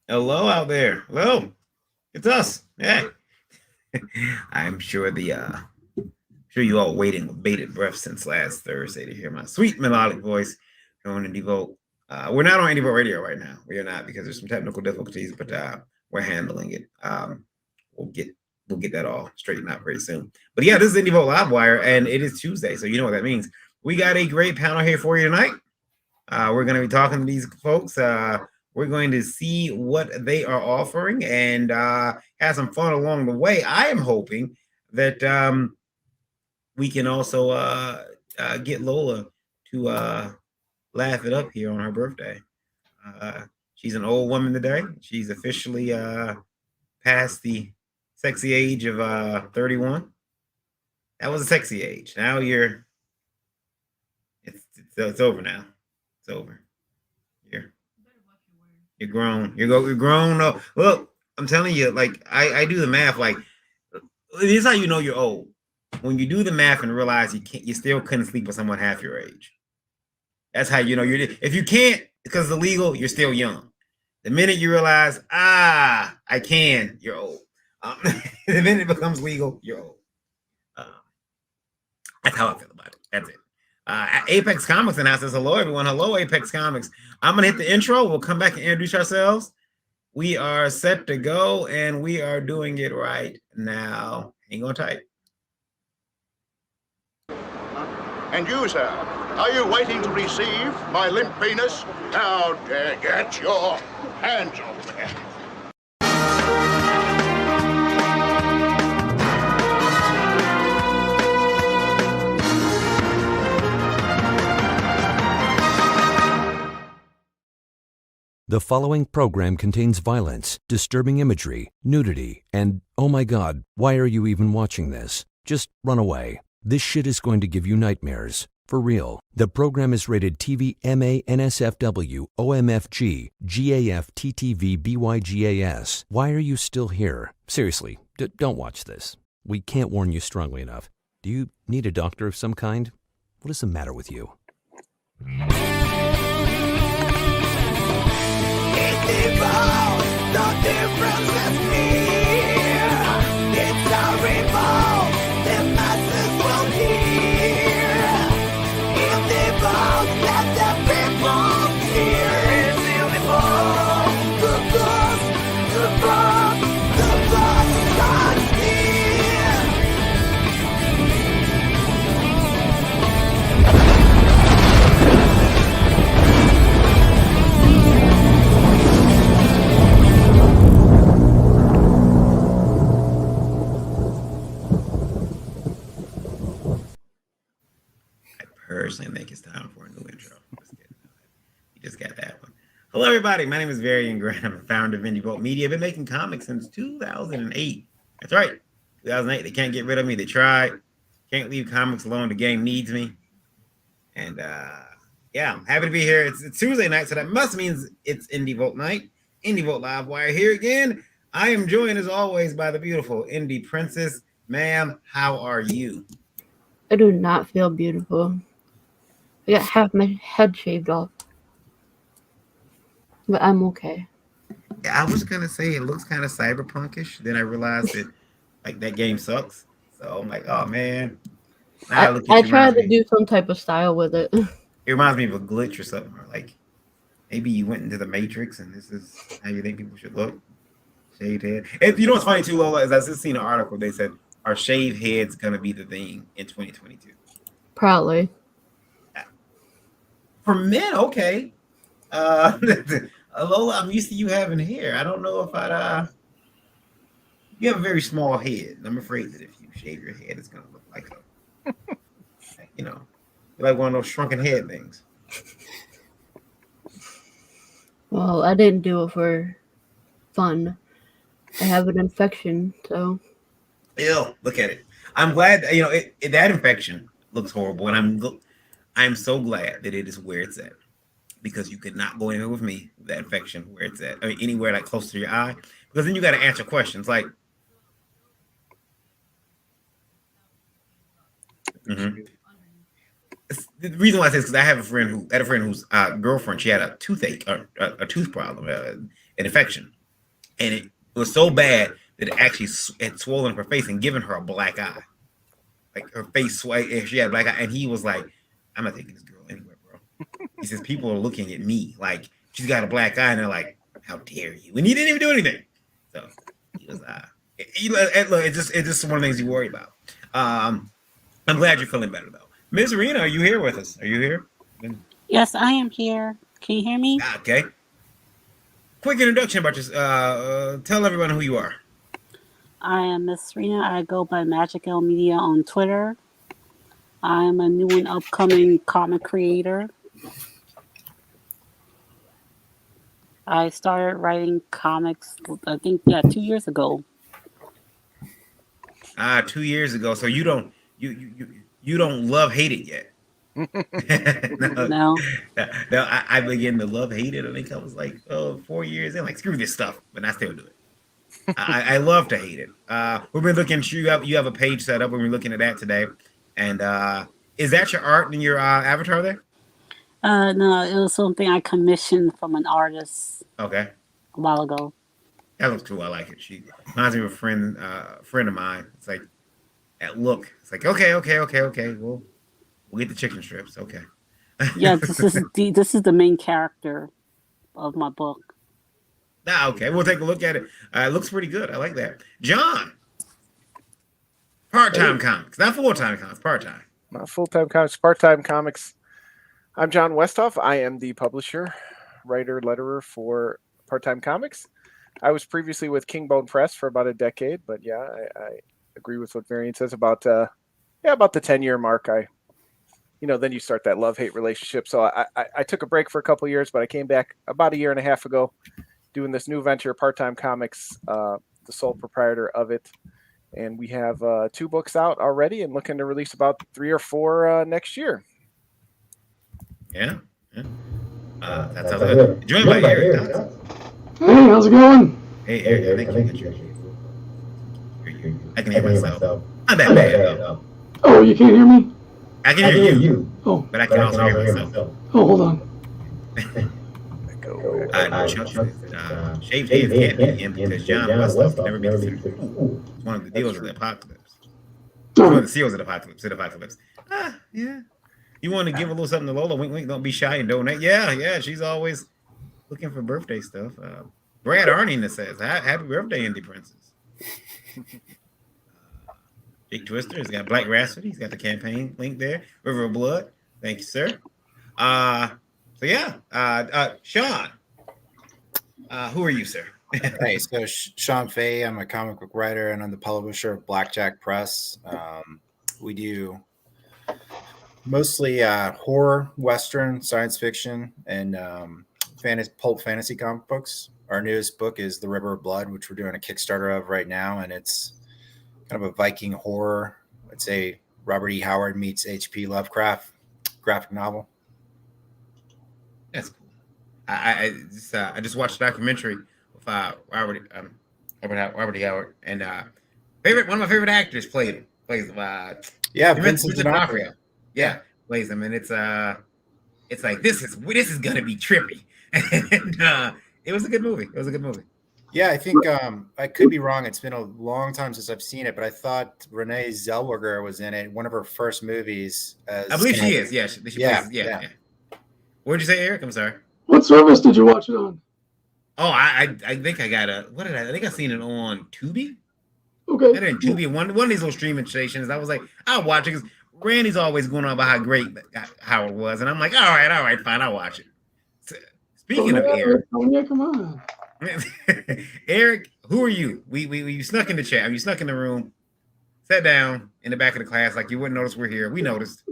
Hello out there. Hello. It's us. Yeah. I'm sure you all waiting with bated breath since last Thursday to hear my sweet melodic voice going to Devote. We're not on Devote Radio right now. We are not because there's some technical difficulties, but we're handling it. We'll get we'll get that all straightened out very soon. But yeah, this is Indie Vote Live Wire, and it is Tuesday, so you know what that means. We got a great panel here for you tonight. We're going to be talking to these folks. We're going to see what they are offering and have some fun along the way. I am hoping that we can also get Lola to laugh it up here on her birthday. She's an old woman today. She's officially past the sexy age of 31. That was a sexy age. Now it's over now. It's over. You're grown. You're grown. No, look, I'm telling you, like I do the math. Like this is how you know you're old when you do the math and realize you still couldn't sleep with someone half your age. That's how you know you're. If you can't because it's illegal, you're still young. The minute you realize, I can, you're old. The minute it becomes legal, you're old. Um, that's how I feel about it. That's it. Apex Comics announces hello, everyone. Hello, Apex Comics. I'm gonna hit the intro. We'll come back and introduce ourselves. We are set to go, and we are doing it right now. Hang on tight. And you, sir, are you waiting to receive my limp penis? Now, get your hands off me. The following program contains violence, disturbing imagery, nudity, and, oh my god, why are you even watching this? Just run away. This shit is going to give you nightmares. For real. The program is rated TV MA NSFW OMFG GAF TTV BYGAS. Why are you still here? Seriously, don't watch this. We can't warn you strongly enough. Do you need a doctor of some kind? What is the matter with you? The difference is near. It's a revolt. The masses will hear. In the vote, let the people hear. It's in the vote. The blood starts here. Personally think it's time for a new intro. You just got that one. Hello, everybody. My name is Varian Grant. I'm the founder of Indie Vote Media. I've been making comics since 2008. That's right, 2008. They can't get rid of me. They tried. Can't leave comics alone. The game needs me. And yeah, I'm happy to be here. It's Tuesday night, so that must mean it's Indie Vote night. Indie Vote Live Wire here again. I am joined as always by the beautiful Indie Princess. Ma'am, how are you? I do not feel beautiful. I got half my head shaved off. But I'm okay. I was gonna say it looks kind of cyberpunkish. Then I realized that like that game sucks. So I'm like, oh man. Now I look at you, tried to me. do some type of style with it. It reminds me of a glitch or something. Or like maybe you went into the Matrix and this is how you think people should look. Shaved head. And you know what's funny too, Lola, is I just seen an article. They said are shaved heads gonna be the thing in 2022? Probably. For men, okay. Lola, I'm used to you having hair. I don't know if I'd you have a very small head. I'm afraid that if you shave your head, it's gonna look like a you know, like one of those shrunken head things. Well, I didn't do it for fun. I have an infection, so. Ew, look at it. I'm glad you know that infection looks horrible, and I'm so glad that it is where it's at. Because you could not go anywhere with me with that infection where it's at. I mean, anywhere like close to your eye. Because then you got to answer questions like, the reason why I say this because I have a friend whose girlfriend, she had a toothache, a tooth problem, an infection, and it was so bad that it actually had swollen her face and given her a black eye. Like her face, she had a black eye, and he was like, "I'm not taking this girl anywhere, bro." He says people are looking at me like she's got a black eye, and they're like, "How dare you?" And he didn't even do anything. So he was, it's just one of the things you worry about. I'm glad you're feeling better though. Ms. Rena, are you here with us? Are you here? Yes, I am here. Can you hear me? Okay. Quick introduction about yourself. Tell everyone who you are. I am Miss Rena. I go by Magic L Media on Twitter. I am a new and upcoming comic creator. I started writing comics, I think, 2 years ago. 2 years ago. So you don't love hate it yet. No. I began to love hate it. I think I was like 4 years in. Like screw this stuff, but I still do it. I love to hate it. We've been looking. You have a page set up. We've been looking at that today. And is that your art and your avatar there? No, it was something I commissioned from an artist Okay. a while ago. That looks cool. I like it. She reminds me of a friend of mine. It's like that look. It's like okay. We'll get the chicken strips. Okay. Yeah, this is the main character of my book. Okay. We'll take a look at it. It looks pretty good. I like that. John. Part-time comics, not full-time comics. Part-time. Not full-time comics, part-time comics. I'm John Westhoff. I am the publisher, writer, letterer for Part-Time Comics. I was previously with Kingbone Press for about a decade, but yeah, I agree with what Varian says about the 10-year mark. Then you start that love-hate relationship. So I took a break for a couple of years, but I came back about a year and a half ago doing this new venture, Part-Time Comics, the sole proprietor of it. And we have 2 books out already and looking to release about 3 or 4 next year. Yeah. That's how good. Joined by Eric. Hey, how's it going? Hey, Eric, I think I can hear myself. Not that bad, though. Oh, you can't hear me? I can hear you. Oh. But I can also hear myself. Oh, hold on. Shaved heads can't be in because John Westhoff can never be considered cool. It's one of the deals of the apocalypse. One of the seals of the apocalypse. Yeah. You want to give a little something to Lola? Wink, wink. Don't be shy and donate. Yeah. She's always looking for birthday stuff. Brad Arning says, "Happy birthday, Indie Princess." Jake Twister has got Black Rhapsody. He's got the campaign link there. River of Blood. Thank you, sir. Sean. Who are you, sir? Hey, so Sean Fay. I'm a comic book writer, and I'm the publisher of Blackjack Press. We do mostly horror, Western, science fiction, and pulp fantasy comic books. Our newest book is The River of Blood, which we're doing a Kickstarter of right now, and it's kind of a Viking horror. I'd say Robert E. Howard meets H.P. Lovecraft graphic novel. That's cool. I just watched a documentary with Robert E. Howard, and one of my favorite actors plays Vincent D'Onofrio. Yeah, plays him, and it's like this is gonna be trippy, and it was a good movie. Yeah, I think I could be wrong. It's been a long time since I've seen it, but I thought Renee Zellweger was in it. One of her first movies. I believe she is. Yeah, she plays. Yeah. What did you say, Eric? I'm sorry. What service did you watch it on? Oh, I think I got I think I seen it on Tubi. Okay. I didn't Tubi, one of these little streaming stations. I was like, I'll watch it because Randy's always going on about how great Howard was, and I'm like, all right, fine, I'll watch it. So, speaking of Eric, come on. Eric, who are you? We snuck in the chat. You snuck in the room, sat down in the back of the class like you wouldn't notice we're here. We noticed.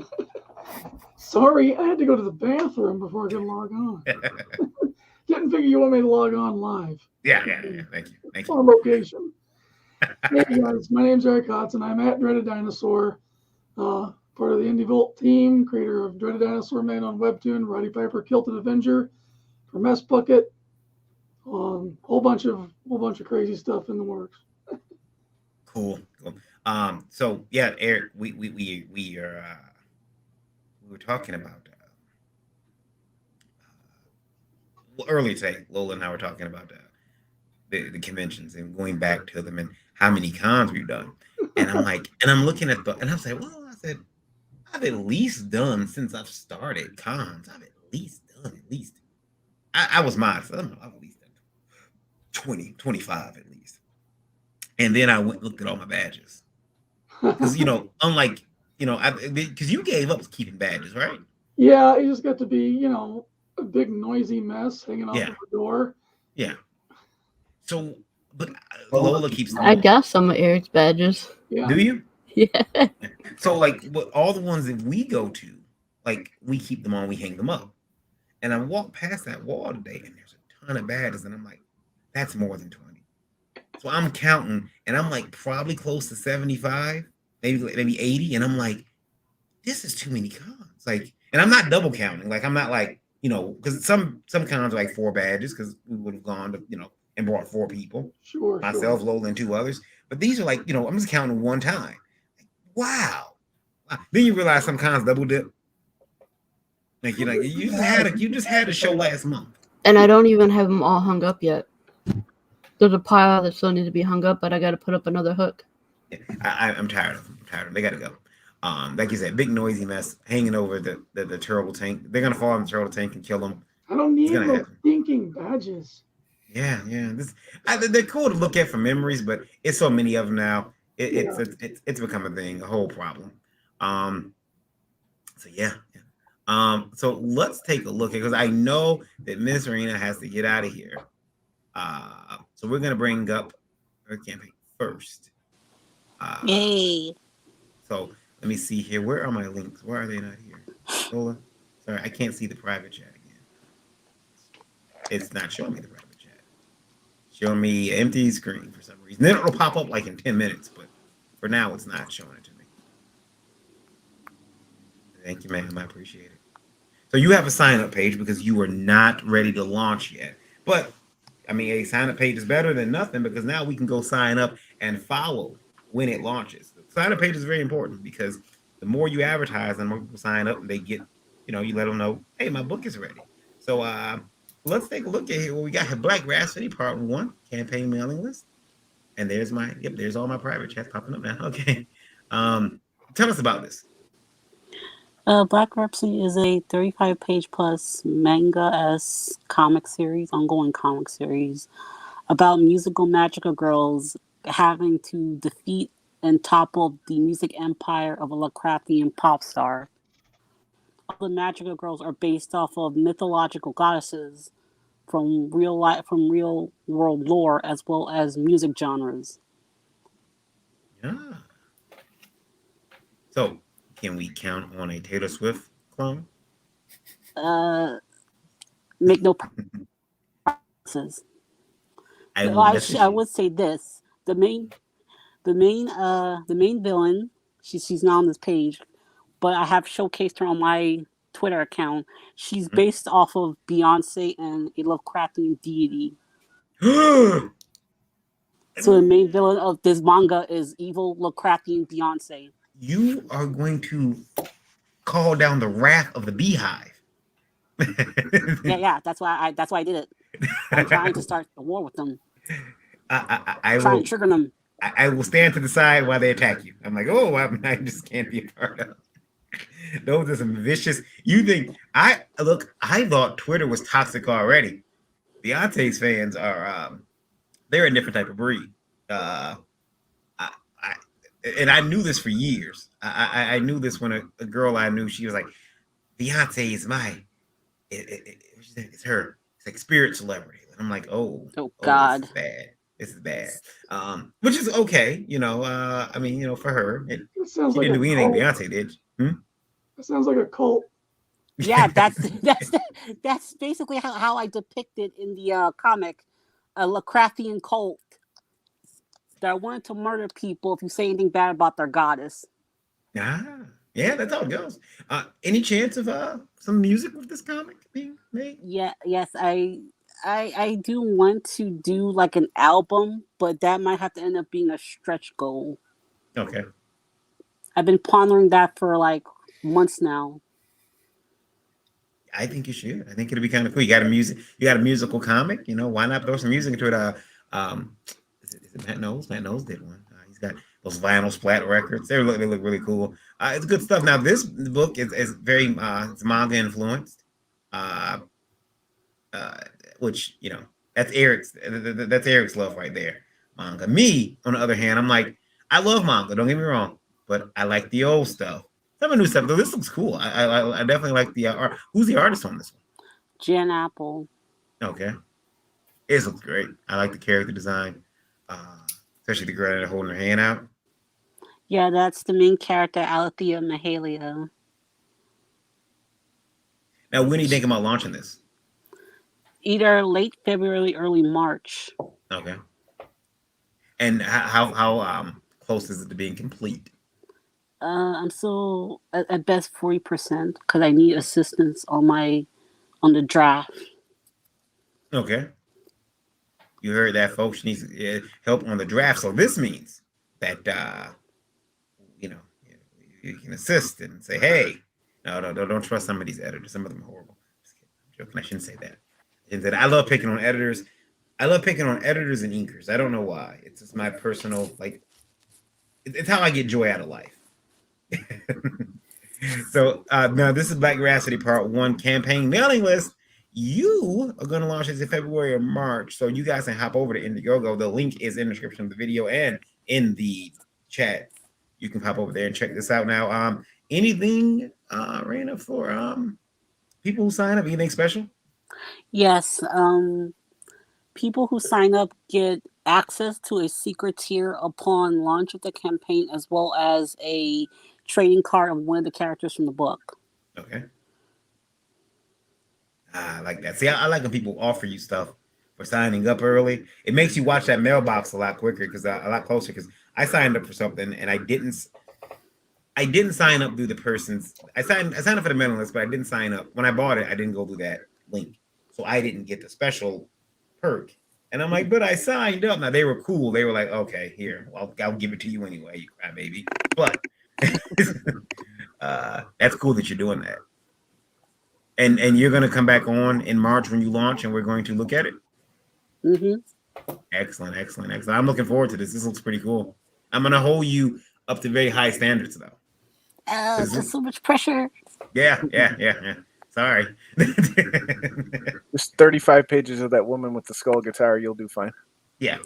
Sorry, I had to go to the bathroom before I could log on. Didn't figure you want me to log on live. Yeah. Thank you. On location. Hey guys, my name's Eric Hodson. I'm at Dreaded Dinosaur, part of the Indie Volt team, creator of Dreaded Dinosaur Man on Webtoon, Roddy Piper, Kilted Avenger, for Mess Bucket, whole bunch of crazy stuff in the works. Cool. So yeah, Eric, we are we were talking about earlier today. Lola and I were talking about the conventions and going back to them and how many cons we've done. And I'm like, and I'm looking at and I was like, well, I said, I've at least done since I've started cons. I've at least done I was modest. I've at least done 20, 25 at least. And then I went and looked at all my badges. Because, unlike, because you gave up keeping badges, right? Yeah, it just got to be, a big noisy mess hanging off of the door. Yeah. So, but Lola keeps them. I got some of Eric's badges. Yeah. Do you? Yeah. So, like, all the ones that we go to, like, we keep them on, we hang them up. And I walked past that wall today, and there's a ton of badges, and I'm like, that's more than 20. So I'm counting, and I'm like probably close to 75, maybe 80, and I'm like, this is too many cons. Like, and I'm not double counting. Like, I'm not like, because some cons are like 4 badges because we would have gone to, and brought 4 people. Sure. Myself, Lola, and 2 others. But these are like, I'm just counting one time. Wow. Then you realize some cons double dip. Like, you just had a show last month. And I don't even have them all hung up yet. There's a pile that still needs to be hung up, but I got to put up another hook. Yeah, I'm tired of them. They got to go. Like you said, big noisy mess hanging over the turtle tank. They're gonna fall in the turtle tank and kill them. I don't need those stinking badges. Yeah. They're cool to look at for memories, but it's so many of them now. It's become a thing, a whole problem. So yeah. So let's take a look at, because I know that Miss Rena has to get out of here. So we're gonna bring up her campaign first. Yay! So let me see here. Where are my links? Why are they not here? Lola, sorry, I can't see the private chat again. It's not showing me the private chat. Showing me empty screen for some reason. Then it'll pop up like in 10 minutes, but for now it's not showing it to me. Thank you, ma'am. I appreciate it. So you have a sign-up page because you are not ready to launch yet. But I mean, a sign-up page is better than nothing because now we can go sign up and follow when it launches. The sign-up page is very important because the more you advertise, the more people sign up and they get, you let them know, hey, my book is ready. So let's take a look at here. Well, we got here, Black Rhapsody Part 1, campaign mailing list. And there's there's all my private chats popping up now. Okay. Tell us about this. Black Rhapsody is a 35-page plus manga-esque ongoing comic series about musical magical girls having to defeat and topple the music empire of a Lovecraftian pop star. All the magical girls are based off of mythological goddesses from real world lore as well as music genres. Yeah. So, can we count on a Taylor Swift clone? Make no promises. I would say this: the main villain. She's not on this page, but I have showcased her on my Twitter account. She's based off of Beyonce and a Lovecraftian deity. So the main villain of this manga is evil Lovecraftian Beyonce. You are going to call down the wrath of the beehive. yeah. That's why I did it. I'm trying to start a war with them. I trying will to trigger them. I will stand to the side while they attack you. I'm like, oh, I just can't be a part of. Those are some vicious. You think I thought Twitter was toxic already. Beyonce's fans are they're a different type of breed. And I knew this for years. I knew this when a girl I knew, she was like, Beyonce is it's her. It's like spirit celebrity. And I'm like, oh God. This is bad. Which is okay, I mean, for her. She didn't do anything Beyonce did. That sounds like a cult. Yeah, that's basically how I depicted in the comic, a Lovecraftian cult that wanted to murder people if you say anything bad about their goddess. Yeah, that's how it goes. Any chance of some music with this comic being made? Yes, I do want to do like an album, but that might have to end up being a stretch goal. Okay. I've been pondering that for like months now. I think you should. I think it'll be kind of cool. You got a musical comic. Why not throw some music into it? Is it Matt Knowles? Matt Knowles did one. He's got those vinyl splat records. They look really cool. It's good stuff. Now this book is very it's manga influenced, which that's Eric's love right there. Manga. Me, on the other hand, I'm like, I love manga. Don't get me wrong, but I like the old stuff. Some of the new stuff though. This looks cool. I definitely like the art. Who's the artist on this one? Jen Apple. Okay, it looks great. I like the character design, especially the girl that holding her hand out. Yeah, that's the main character, Alethea Mahalia. Now, when are you thinking about launching this? Either late February, early March. Okay. And how close is it to being complete? I'm still at best 40% because I need assistance on the draft. Okay. You heard that, folks. She needs help on the draft. So this means that you can assist and say, hey, no, don't trust some of these editors. Some of them are horrible. Just kidding. I'm joking. I shouldn't say that. I love picking on editors. I love picking on editors and inkers. I don't know why. It's just my personal, it's how I get joy out of life. So now this is Black Veracity Part 1 campaign mailing list. You are going to launch this in February or March. So you guys can hop over to Indiegogo. The link is in the description of the video and in the chat. You can pop over there and check this out now. Anything, Raina, for people who sign up? Anything special? Yes. People who sign up get access to a secret tier upon launch of the campaign, as well as a trading card of one of the characters from the book. Okay. I like that. See, I like when people offer you stuff for signing up early. It makes you watch that mailbox a lot quicker a lot closer. Because I signed up for something and I didn't sign up through the person's. I signed up for the mailing list, but I didn't sign up when I bought it. I didn't go through that link, so I didn't get the special perk. And I'm like, but I signed up. Now they were cool. They were like, okay, here, I'll give it to you anyway, you crybaby. But that's cool that you're doing that. And you're going to come back on in March when you launch, and we're going to look at it. Mm-hmm. Excellent. I'm looking forward to this. This looks pretty cool. I'm going to hold you up to very high standards, though. There's so much pressure. Yeah. Sorry. Just 35 pages of that woman with the skull guitar. You'll do fine. Yeah.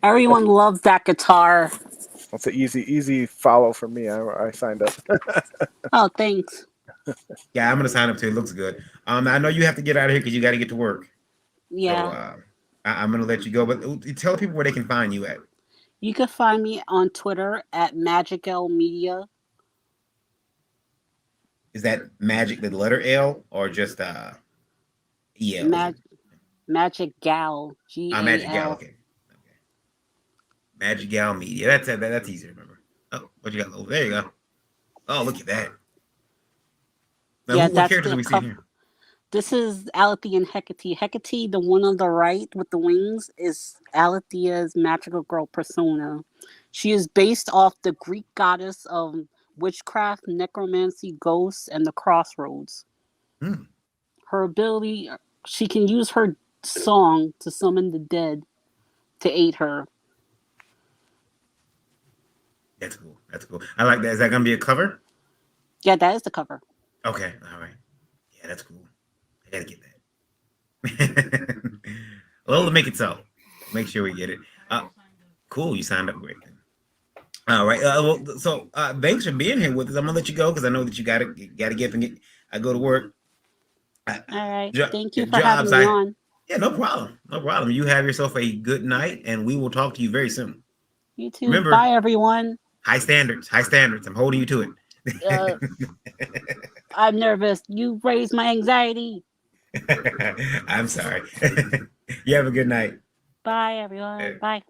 Everyone loves that guitar. That's an easy follow from me. I signed up. Oh, thanks. Yeah, I'm gonna sign up too. It looks good. I know you have to get out of here because you got to get to work. Yeah. So, I'm gonna let you go, but tell people where they can find you at. You can find me on Twitter at Magical Media. Is that magic with the letter L or just EL? Magic Gal. G-A-L. Magic Gal. Okay. Magic Gal Media. That's easy to remember. Oh, what you got over there? You go. Oh, look at that. Now, Yeah, what that's characters the are we seeing here? This is Alethea and Hecate. Hecate, the one on the right with the wings, is Alethea's magical girl persona. She is based off the Greek goddess of witchcraft, necromancy, ghosts, and the crossroads. Her ability, she can use her song to summon the dead to aid her. That's cool. I like that. Is that gonna be a cover? Yeah, that is the cover. Okay, all right. Yeah, that's cool. I gotta get that. Well, to make it so. Make sure we get it. Cool, you signed up great. All right. So thanks for being here with us. I'm gonna let you go because I know that you gotta get up and go to work. All right. Thank you for having me on. Yeah, no problem. You have yourself a good night, and we will talk to you very soon. You too. Remember, bye, everyone. High standards. I'm holding you to it. I'm nervous. You raised my anxiety. I'm sorry. You have a good night. Bye, everyone. Bye.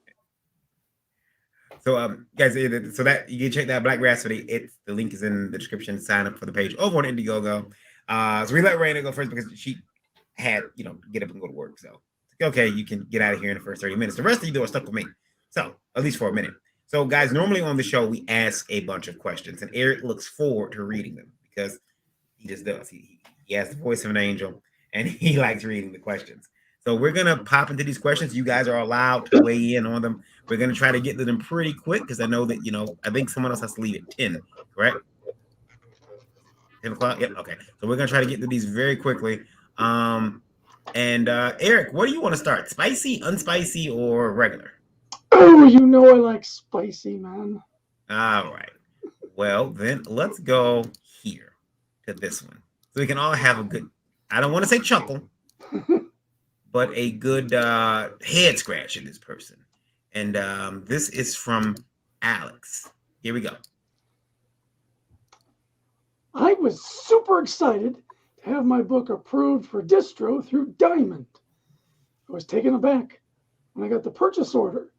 So, guys, so that you can check that Black Veracity. The link is in the description. Sign up for the page over on Indiegogo. So we let Raina go first because she had, get up and go to work. So, okay, you can get out of here in the first 30 minutes. The rest of you are stuck with me. So, at least for a minute. So, guys, normally on the show, we ask a bunch of questions, and Eric looks forward to reading them because He just does. He has the voice of an angel, and he likes reading the questions. So we're gonna pop into these questions. You guys are allowed to weigh in on them. We're gonna try to get to them pretty quick because I know that I think someone else has to leave at 10, correct? 10 o'clock. Yep. Okay. So we're gonna try to get to these very quickly. And Eric, what do you want to start? Spicy, unspicy, or regular? Oh, you know I like spicy, man. All right. Well, then let's go here to this one. So we can all have a good, I don't want to say chuckle, but a good head scratch at this person. And this is from Alex. Here we go. I was super excited to have my book approved for distro through Diamond. I was taken aback when I got the purchase order.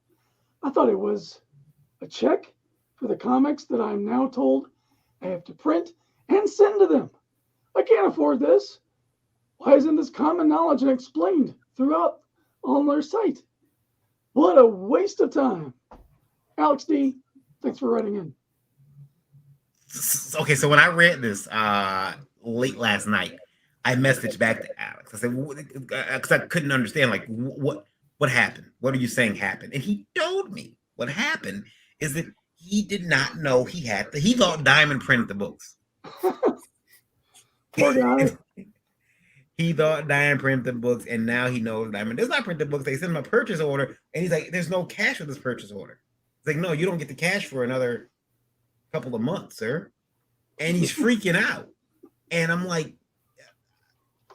I thought it was a check for the comics that I'm now told I have to print and send to them. I can't afford this. Why isn't this common knowledge and explained throughout on their site? What a waste of time. Alex D, thanks for writing in. Okay, so when I read this late last night, I messaged back to Alex. I said, because I couldn't understand, like, what happened? What are you saying happened? And he told me what happened is that he did not know he thought Diamond printed the books. Poor guy. He thought Diamond printed the books, and now he knows Diamond does not print the books. They send him a purchase order, and he's like, there's no cash for this purchase order. It's like, no, you don't get the cash for another couple of months, sir. And he's freaking out. And I'm like,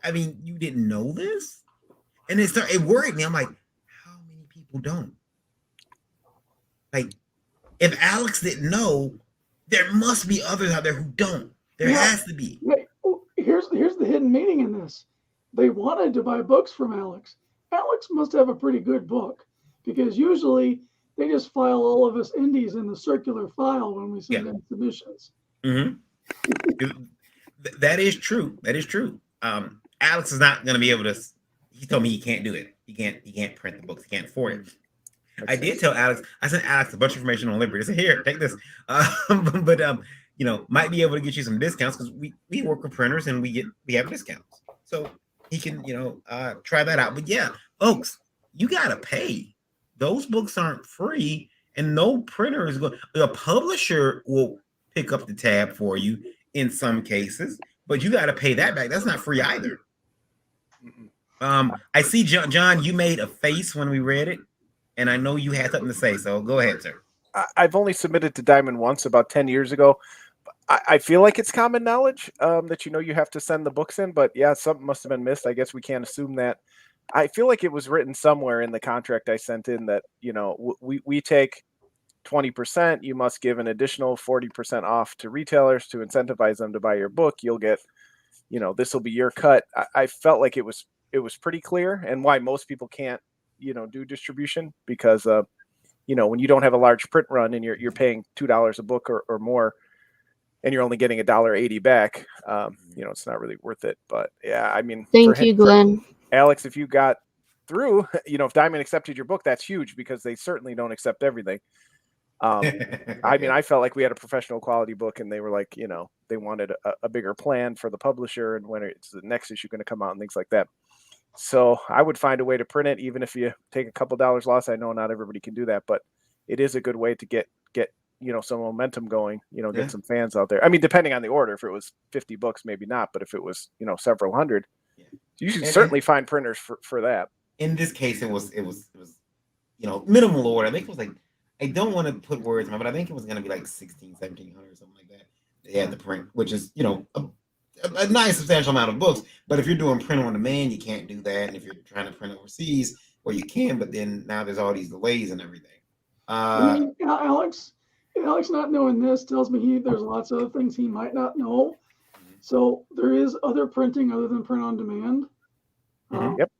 I mean, you didn't know this? And it worried me. I'm like, how many people don't? Like, if Alex didn't know, there must be others out there who don't. There has to be. Here's the hidden meaning in this. They wanted to buy books from Alex. Alex must have a pretty good book because usually they just file all of us indies in the circular file when we send in submissions. Mm-hmm. That is true. That is true. Alex is not going to be able to. He told me he can't do it. He can't print the books. He can't afford it. I did tell Alex. I sent Alex a bunch of information on Liberty. I said, "Here, take this." Might be able to get you some discounts because we work with printers and we have discounts, so he can try that out. But yeah, folks, you gotta pay. Those books aren't free, and no printer is going. The publisher will pick up the tab for you in some cases, but you got to pay that back. That's not free either. I see, John, you made a face when we read it, and I know you had something to say, so go ahead, sir. I've only submitted to Diamond once about 10 years ago. I feel like it's common knowledge that you have to send the books in, but yeah, something must have been missed. I guess we can't assume that. I feel like it was written somewhere in the contract I sent in that, we take 20%, you must give an additional 40% off to retailers to incentivize them to buy your book. You'll get, this will be your cut. I felt like it was pretty clear, and why most people can't, do distribution because, when you don't have a large print run and you're paying $2 a book or more, and you're only getting $1.80 back, it's not really worth it. But yeah, I mean, thank you, Glenn. Alex, if you got through, if Diamond accepted your book, that's huge because they certainly don't accept everything. I mean, I felt like we had a professional quality book, and they were like, they wanted a bigger plan for the publisher and when it's the next issue going to come out and things like that. So I would find a way to print it, even if you take a couple dollars loss. I know not everybody can do that, but it is a good way to get some momentum going. Get some fans out there. I mean, depending on the order, if it was 50 books, maybe not, but if it was several hundred, you should certainly find printers for that. In this case, it was minimal order. I think it was like, I don't want to put words in, but I think it was going to be like 1,700 or something like that. They had the print, which is a nice substantial amount of books. But if you're doing print on demand, you can't do that. And if you're trying to print overseas, well, you can, but then now there's all these delays and everything. Alex not knowing this tells me there's lots of other things he might not know. So there is other printing other than print on demand. Yep.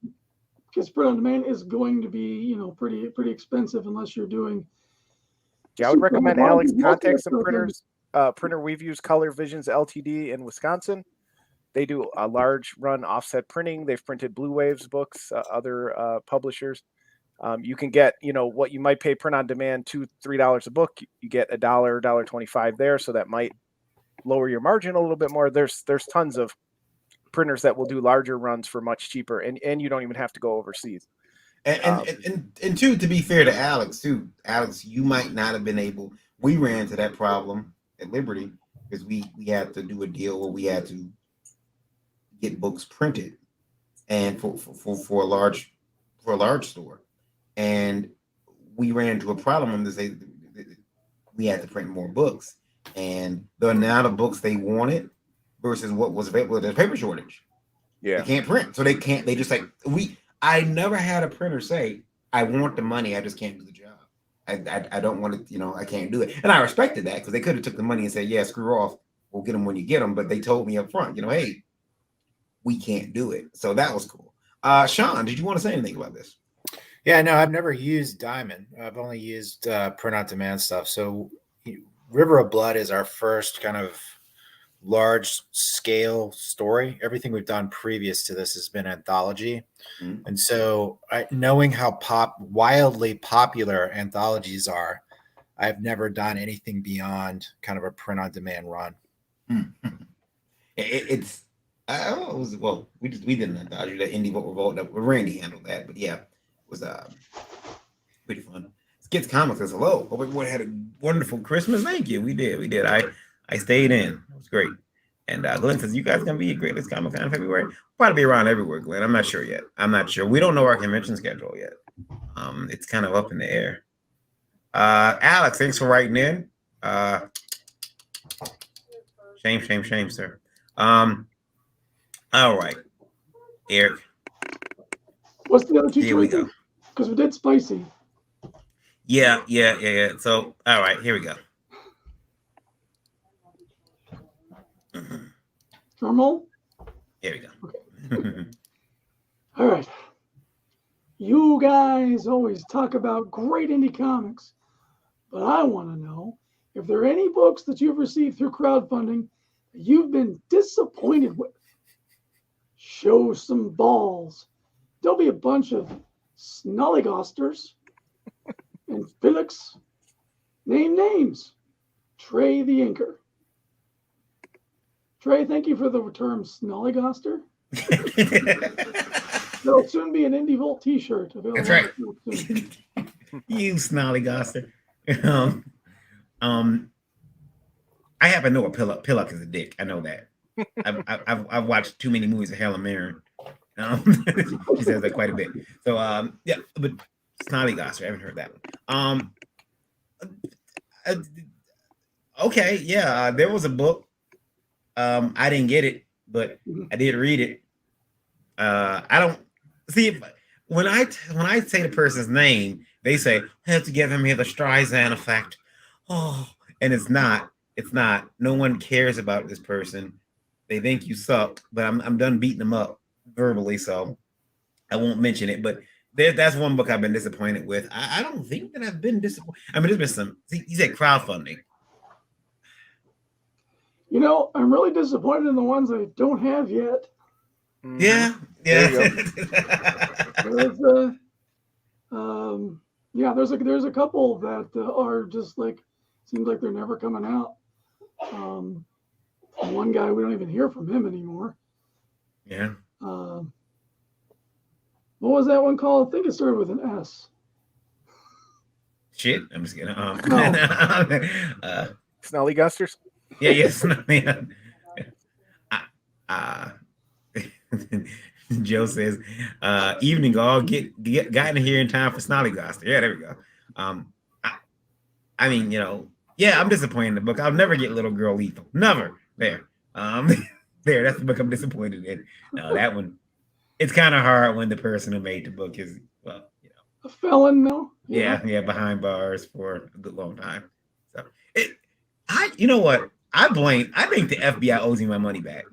Because print on demand is going to be, pretty expensive unless you're doing. Yeah, I would recommend Alex contact some printers. Printer we've used, Color Visions Ltd. in Wisconsin. They do a large run offset printing. They've printed Blue Waves books, other publishers. You can get, what you might pay print on demand $2-3 a book. You get $1, $1.25 there. So that might, lower your margin a little bit more, there's tons of printers that will do larger runs for much cheaper, and you don't even have to go overseas. And two, to be fair to Alex, too, Alex, you might not have been able. We ran into that problem at Liberty because we had to do a deal where we had to get books printed, and for a large store, and we ran into a problem when they we had to print more books, and the amount of books they wanted versus what was available, there's paper shortage. Yeah, they can't print, so they can't. They just like I never had a printer say, "I want the money, I just can't do the job. I don't want it, I can't do it." And I respected that because they could have took the money and said, "Yeah, screw off. We'll get them when you get them." But they told me up front, hey, we can't do it. So that was cool. Sean, did you want to say anything about this? Yeah, no, I've never used Diamond. I've only used print on demand stuff. So River of Blood is our first kind of large scale story. Everything we've done previous to this has been anthology. Mm-hmm. And so knowing how wildly popular anthologies are, I've never done anything beyond kind of a print on demand run. Mm-hmm. We did an anthology, the Indie Vote Revolt. Randy handled that, but yeah, it was pretty fun. Skits Comics says hello. Hope everyone had a wonderful Christmas. Thank you. We did. I stayed in. It was great. And Glenn says, you guys gonna be at Great Lakes Comic Con in February? We'll probably be around everywhere, Glenn. I'm not sure yet. We don't know our convention schedule yet. It's kind of up in the air. Alex, thanks for writing in. Shame, sir. All right, Eric. What's the other two Here we choices? go. Because we did spicy. Yeah. So, all right, here we go. Drum roll. Here we go. Okay. All right. You guys always talk about great indie comics, but I want to know if there are any books that you've received through crowdfunding that you've been disappointed with. Show some balls. There'll be a bunch of snollygosters and Felix. Name names. Trey the Inker. Trey, thank you for the term snollygoster. There'll soon be an Indie Volt t-shirt available. That's right. You snollygoster. I happen to know what Pillock is a dick. I know that. I've watched too many movies of Helen Mirren. She says that quite a bit. So yeah, but snollygoster, I haven't heard that one. Okay, yeah, there was a book. I didn't get it, but I did read it. I don't see when I say the person's name, they say have to give him here the Streisand effect. Oh, and it's not. No one cares about this person. They think you suck, but I'm done beating them up verbally, so I won't mention it. But that's one book I've been disappointed with. I don't think that I've been disappointed. I mean, there's been some. You said crowdfunding. I'm really disappointed in the ones I don't have yet. Yeah. There's a couple that are just like seems like they're never coming out. One guy, we don't even hear from him anymore. Yeah. What was that one called? I think it started with an S. Shit, I'm just kidding. Snollygosters. Yeah, yes. Joe says, evening all, get in here in time for Snollygoster. Yeah, there we go. I mean, yeah, I'm disappointed in the book. I'll never get Little Girl Lethal. Never. There. There, that's the book I'm disappointed in. No, that one, it's kind of hard when the person who made the book is, a felon, no? Yeah, behind bars for a good long time. So you know what? I think the FBI owes me my money back.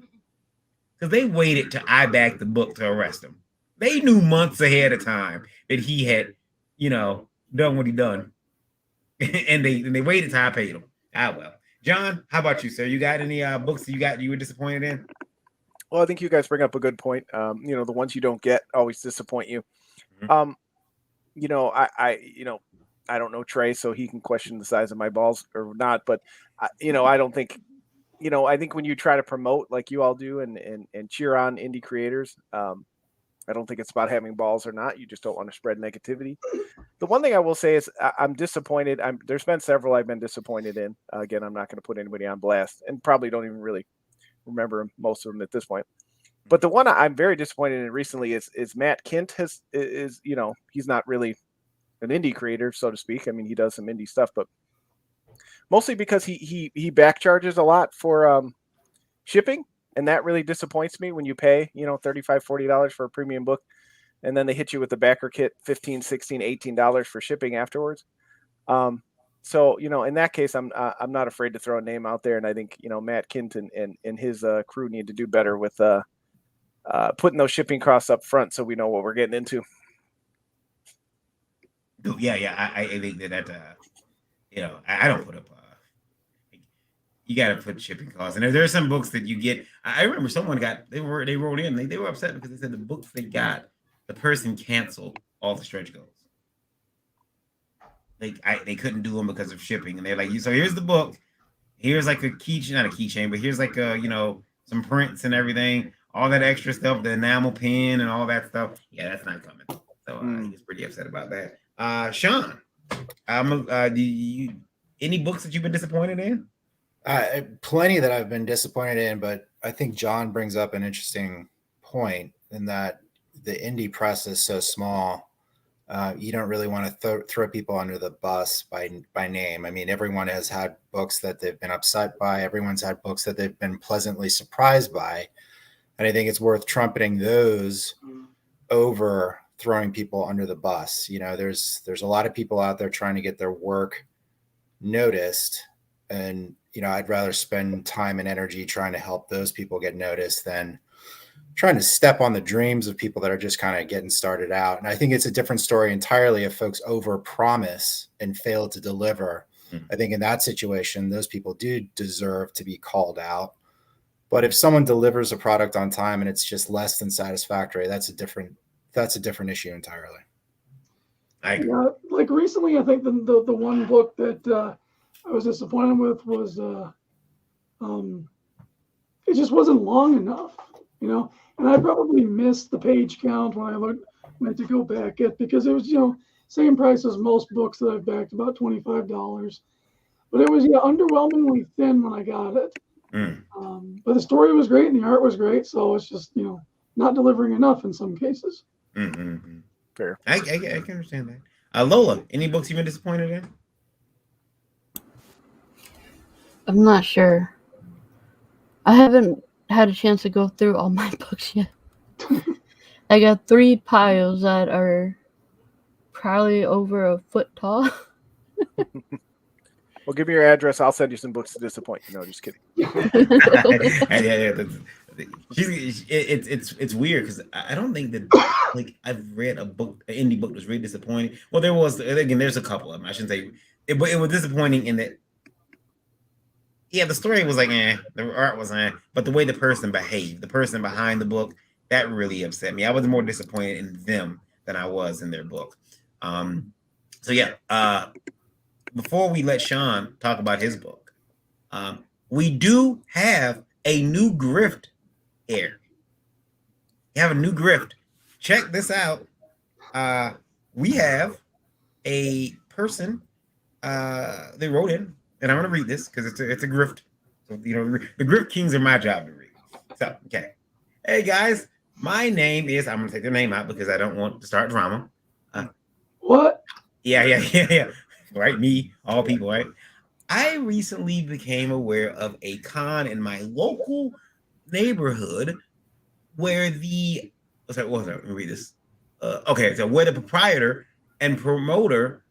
Because they waited till I backed the book to arrest him. They knew months ahead of time that he had, done what he done. and they waited till I paid him. Well. John, how about you, sir? You got any books that you were disappointed in? Well, I think you guys bring up a good point. The ones you don't get always disappoint you. Mm-hmm. I don't know Trey, so he can question the size of my balls or not. But I don't think you know, I think when you try to promote like you all do and cheer on indie creators, I don't think it's about having balls or not. You just don't want to spread negativity. The one thing I will say is I'm disappointed. There's been several I've been disappointed in. Again, I'm not going to put anybody on blast, and probably don't even really remember most of them at this point. But the one I'm very disappointed in recently is Matt Kint is you know, he's not really an indie creator, so to speak. I mean, he does some indie stuff, but mostly because he back charges a lot for shipping. And that really disappoints me when you pay, you know, $35, $40 for a premium book. And then they hit you with the backer kit, $15, $16, $18 for shipping afterwards. So, you know, in that case, I'm not afraid to throw a name out there. And I think, you know, Matt Kint and his crew need to do better with putting those shipping costs up front so we know what we're getting into. Yeah. I think that you know, I don't put up. You got to put shipping costs, and there are some books that you get. I remember someone they wrote in. They were upset because they said the books they got, the person canceled all the stretch goals. They couldn't do them because of shipping, and they're like, so here's the book, here's like a keychain, not a keychain, but here's like a, you know, some prints and everything, all that extra stuff, the enamel pin and all that stuff. Yeah, that's not coming. So he was pretty upset about that. Sean, any books that you've been disappointed in? Plenty that I've been disappointed in, but I think John brings up an interesting point in that the indie press is so small. You don't really want to throw people under the bus by name. I mean, everyone has had books that they've been upset by. Everyone's had books that they've been pleasantly surprised by. And I think it's worth trumpeting those over throwing people under the bus. You know, there's a lot of people out there trying to get their work noticed. And, you know, I'd rather spend time and energy trying to help those people get noticed than trying to step on the dreams of people that are just kind of getting started out. And I think it's a different story entirely if folks overpromise and fail to deliver. I think in that situation, those people do deserve to be called out. But if someone delivers a product on time and it's just less than satisfactory, that's a different issue entirely. Yeah, like recently, I think the one book that I was disappointed with was it just wasn't long enough, you know. And I probably missed the page count when I went to go back it, because it was, you know, same price as most books that I've backed, about $25. But it was underwhelmingly thin when I got it. But the story was great and the art was great, so it's just, you know, not delivering enough in some cases. Fair. I can understand that. Lola, any books you've been disappointed in? I'm not sure. I haven't had a chance to go through all my books yet. I got 3 piles that are probably over a foot tall. Well, give me your address. I'll send you some books to disappoint you. No, just kidding. It's weird because I don't think that, like, I've read an indie book that's really disappointing. Well, there's a couple of them. I shouldn't say it, but it was disappointing in that. Yeah, the story was like, the art was but the way the person behaved, the person behind the book, that really upset me. I was more disappointed in them than I was in their book. So yeah, before we let Sean talk about his book, we do have a new grift here. We have a new grift. Check this out. We have a person, they wrote in, and I'm going to read this because it's a grift. So, you know, the grift kings are my job to read. So, okay. Hey, guys, my name is, I'm going to take their name out because I don't want to start drama. What? Yeah. Right? Me, all people, right? I recently became aware of a con in my local neighborhood where let me read this. Where the proprietor and promoter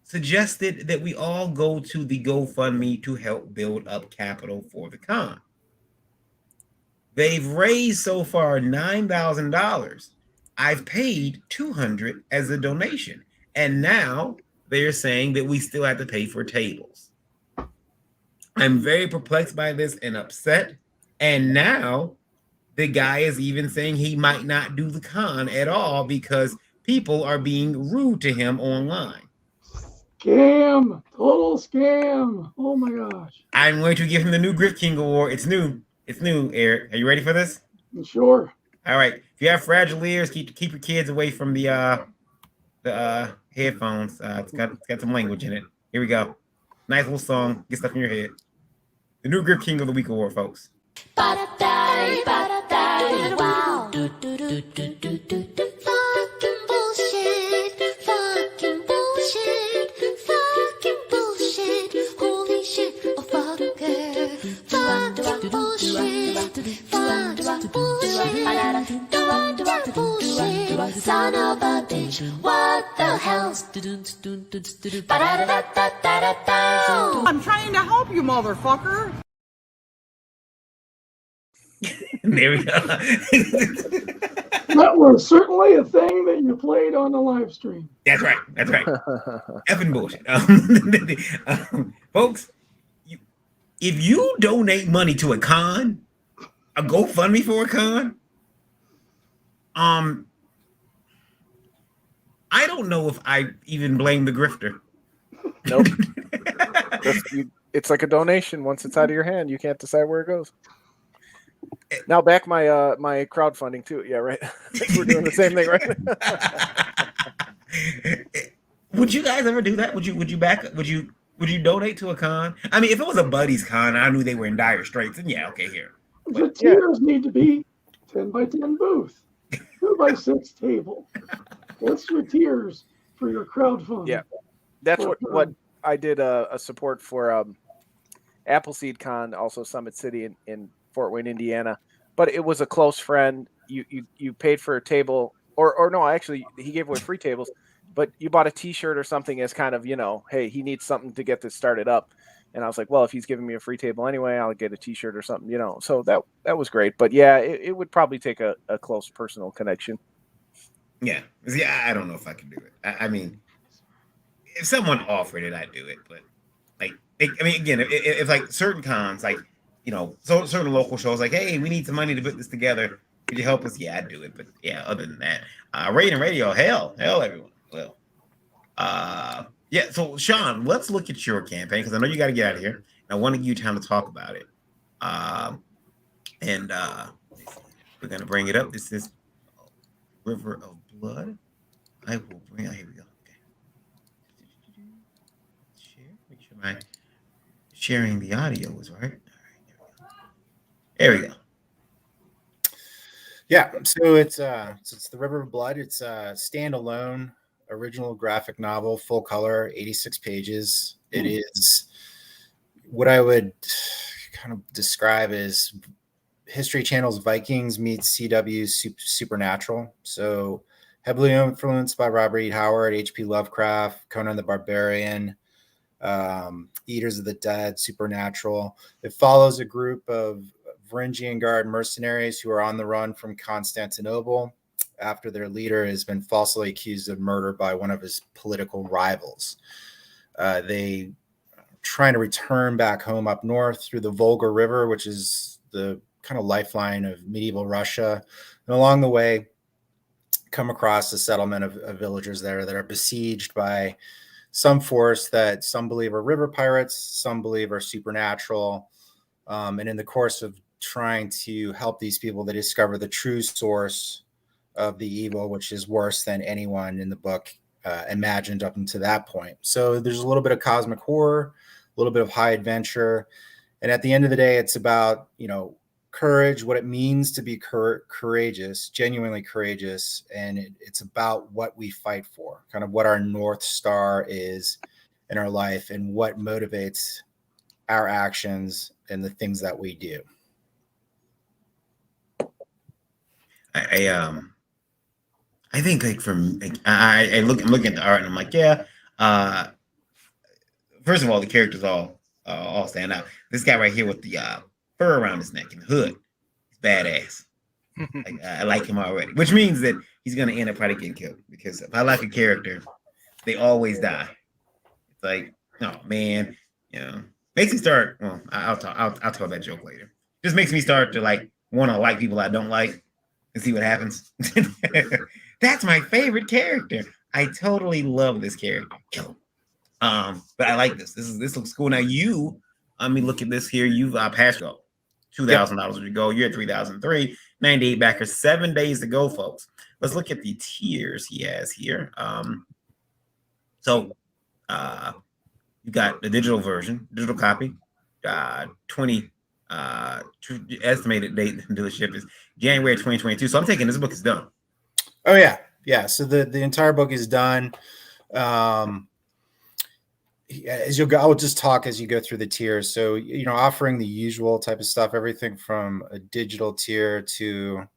suggested that we all go to the GoFundMe to help build up capital for the con. They've raised so far $9,000. I've paid $200 as a donation, and now they're saying that we still have to pay for tables. I'm very perplexed by this and upset. And now the guy is even saying he might not do the con at all because people are being rude to him online. Scam. Total scam. Oh my gosh. I'm going to give him the new Griff King Award. It's new. It's new, Eric. Are you ready for this? Sure. All right. If you have fragile ears, keep your kids away from the headphones. It's got some language in it. Here we go. Nice little song. Get stuff in your head. The new Griff King of the Week Award, folks. Fucking bullshit, fucking bullshit, fucking bullshit, holy shit, oh fucker, fucking bullshit, fucking bullshit, son of a bitch, what the hell? I'm trying to help you, motherfucker. There we go. That was certainly a thing that you played on the live stream. That's right. That's right. Effing bullshit. Folks, if you donate money to a GoFundMe for a con, I don't know if I even blame the grifter. Nope. It's like a donation. Once it's out of your hand, you can't decide where it goes. Now back my my crowdfunding too. Yeah, right. We're doing the same thing, right? Would you guys ever do that? Would you donate to a con? I mean, if it was a buddy's con, I knew they were in dire straits, and yeah, okay, here. The tiers need to be 10 by 10 booth, 2 by 6 table. What's your tiers for your crowdfunding? Yeah, that's what I did a support for Appleseed Con, also Summit City in Fort Wayne, Indiana. But it was a close friend. You paid for a table, or no, actually he gave away free tables, but you bought a T-shirt or something as kind of, hey, he needs something to get this started up. And I was like, well, if he's giving me a free table anyway, I'll get a T-shirt or something, So that was great. But yeah, it would probably take a close personal connection. Yeah, I don't know if I can do it. I mean, if someone offered it, I'd do it. But again, if like certain cons, like so certain local shows, like, hey, we need some money to put this together. Could you help us? Yeah, I'd do it. But yeah, other than that, Raiden Radio, hell, everyone. Well, yeah. So Sean, let's look at your campaign because I know you got to get out of here. And I want to give you time to talk about it. And we're gonna bring it up. This is River of Blood. I will bring. Here we go. Okay. Share. Make sure my sharing the audio is right. All right. There we go. Yeah, so it's the River of Blood. It's a standalone original graphic novel, full color, 86 pages. It is what I would kind of describe as History Channel's Vikings meets CW's Supernatural. So heavily influenced by Robert E. Howard, H.P. Lovecraft, Conan the Barbarian, Eaters of the Dead, Supernatural. It follows a group of Varangian Guard mercenaries who are on the run from Constantinople after their leader has been falsely accused of murder by one of his political rivals. They are trying to return back home up north through the Volga River, which is the kind of lifeline of medieval Russia. And along the way, come across a settlement of villagers there that are besieged by some force that some believe are river pirates, some believe are supernatural. And in the course of trying to help these people, they discover the true source of the evil, which is worse than anyone in the book imagined up until that point. So there's a little bit of cosmic horror, a little bit of high adventure. And at the end of the day, it's about, courage, what it means to be courageous, genuinely courageous. And it's about what we fight for, kind of what our North Star is in our life and what motivates our actions and the things that we do. I think I'm looking at the art and I'm like, yeah. First of all, the characters all stand out. This guy right here with the fur around his neck and the hood, he's badass. I like him already, which means that he's gonna end up probably getting killed because if I like a character, they always die. It's like, oh man, makes me start. Well, I'll tell that joke later. Just makes me start to want to like people I don't like and see what happens. That's my favorite character. I totally love this character. Kill him. But I like this. This looks cool. Now you, I mean, look at this here. You've passed go $2,000 to go. You're at 3,003, 98 backers, 7 days to go, folks. Let's look at the tiers he has here. So you got the digital version, digital copy, 20 estimated date until the ship is January 2022. So I'm taking this book is done. Oh yeah. So the entire book is done. As you'll go, I will just talk as you go through the tiers. So, offering the usual type of stuff, everything from a digital tier to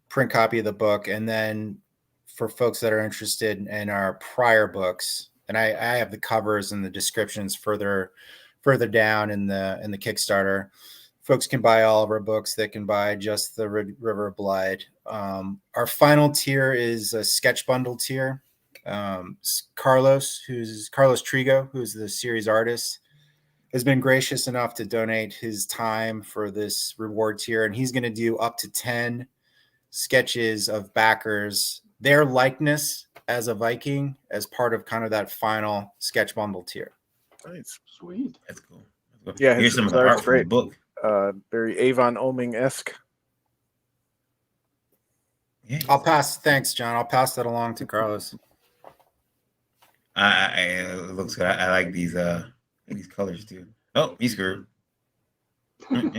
print copy of the book. And then for folks that are interested in our prior books, and I have the covers and the descriptions further down in the Kickstarter. Folks can buy all of our books. They can buy just the River of Blood. Our final tier is a sketch bundle tier. Carlos Trigo, who's the series artist, has been gracious enough to donate his time for this reward tier, and he's going to do up to 10 sketches of backers, their likeness as a Viking, as part of kind of that final sketch bundle tier. Nice. Sweet. That's cool. Yeah, Here's some of the art's art from the great. book. Very Avon Oming-esque. Yeah. Thanks, John. I'll pass that along to Carlos. It looks good. I like these colors too. Oh, he's screwed. Yeah,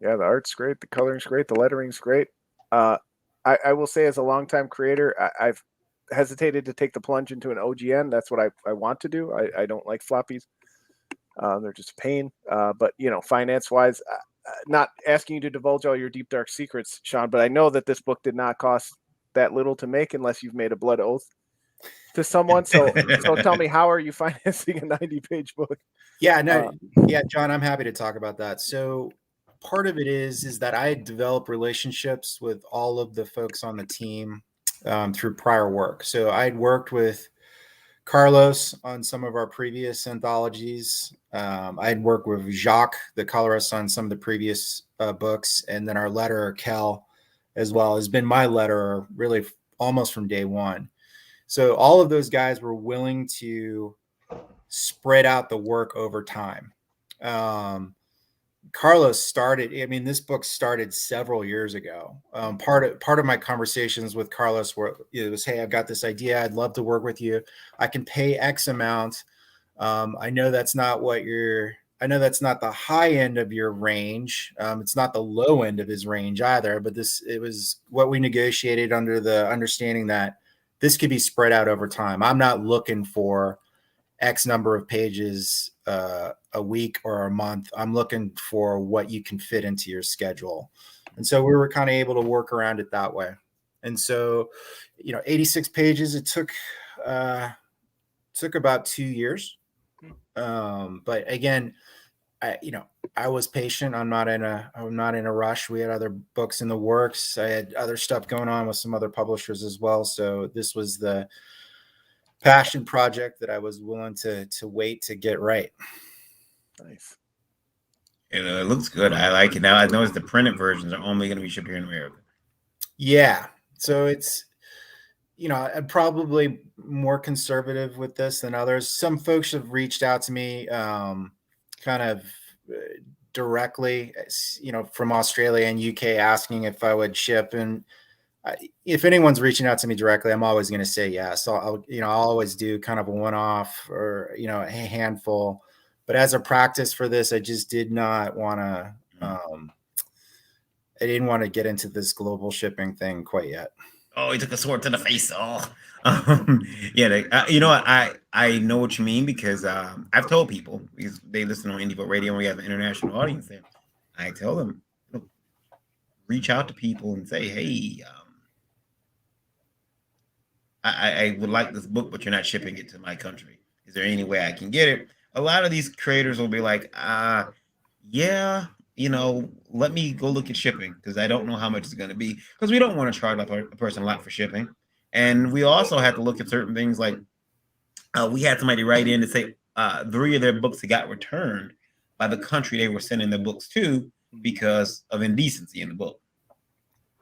the art's great. The coloring's great. The lettering's great. I will say, as a longtime creator, I've hesitated to take the plunge into an OGN. That's what I want to do. I don't like floppies. They're just a pain. But, finance-wise, not asking you to divulge all your deep, dark secrets, Sean, but I know that this book did not cost that little to make unless you've made a blood oath to someone. So tell me, how are you financing a 90-page book? Yeah, John, I'm happy to talk about that. So part of it is that I developed relationships with all of the folks on the team through prior work. So I'd worked with Carlos on some of our previous anthologies. I'd worked with Jacques, the colorist, on some of the previous books. And then our letterer, Kel, as well, has been my letterer really almost from day one. So all of those guys were willing to spread out the work over time. Carlos started, this book started several years ago. Part of my conversations with Carlos was, hey, I've got this idea. I'd love to work with you. I can pay X amount. I know that's not the high end of your range. It's not the low end of his range either, but it was what we negotiated under the understanding that this could be spread out over time. I'm not looking for X number of pages a week or a month. I'm looking for what you can fit into your schedule. And so we were kind of able to work around it that way. And so, 86 pages, it took about 2 years. But again, I was patient. I'm not in a rush. We had other books in the works. I had other stuff going on with some other publishers as well. So this was the passion project that I was willing to wait to get right. Nice. It looks good. I like it. Now I noticed the printed versions are only going to be shipped here in America. Yeah. So it's, I'm probably more conservative with this than others. Some folks have reached out to me kind of directly, from Australia and UK, asking if I would ship. And if anyone's reaching out to me directly, I'm always going to say yes. I'll always do kind of a one-off or, a handful. But as a practice for this, I just did not want to, I didn't want to get into this global shipping thing quite yet. Oh, he took a sword to the face. Oh, yeah. I know what you mean because I've told people because they listen on Indie Book Radio and we have an international audience there. I tell them, reach out to people and say, hey, I would like this book, but you're not shipping it to my country. Is there any way I can get it? A lot of these creators will be like, let me go look at shipping because I don't know how much it's going to be because we don't want to charge a person a lot for shipping. And we also have to look at certain things like we had somebody write in to say 3 of their books that got returned by the country they were sending the books to because of indecency in the book.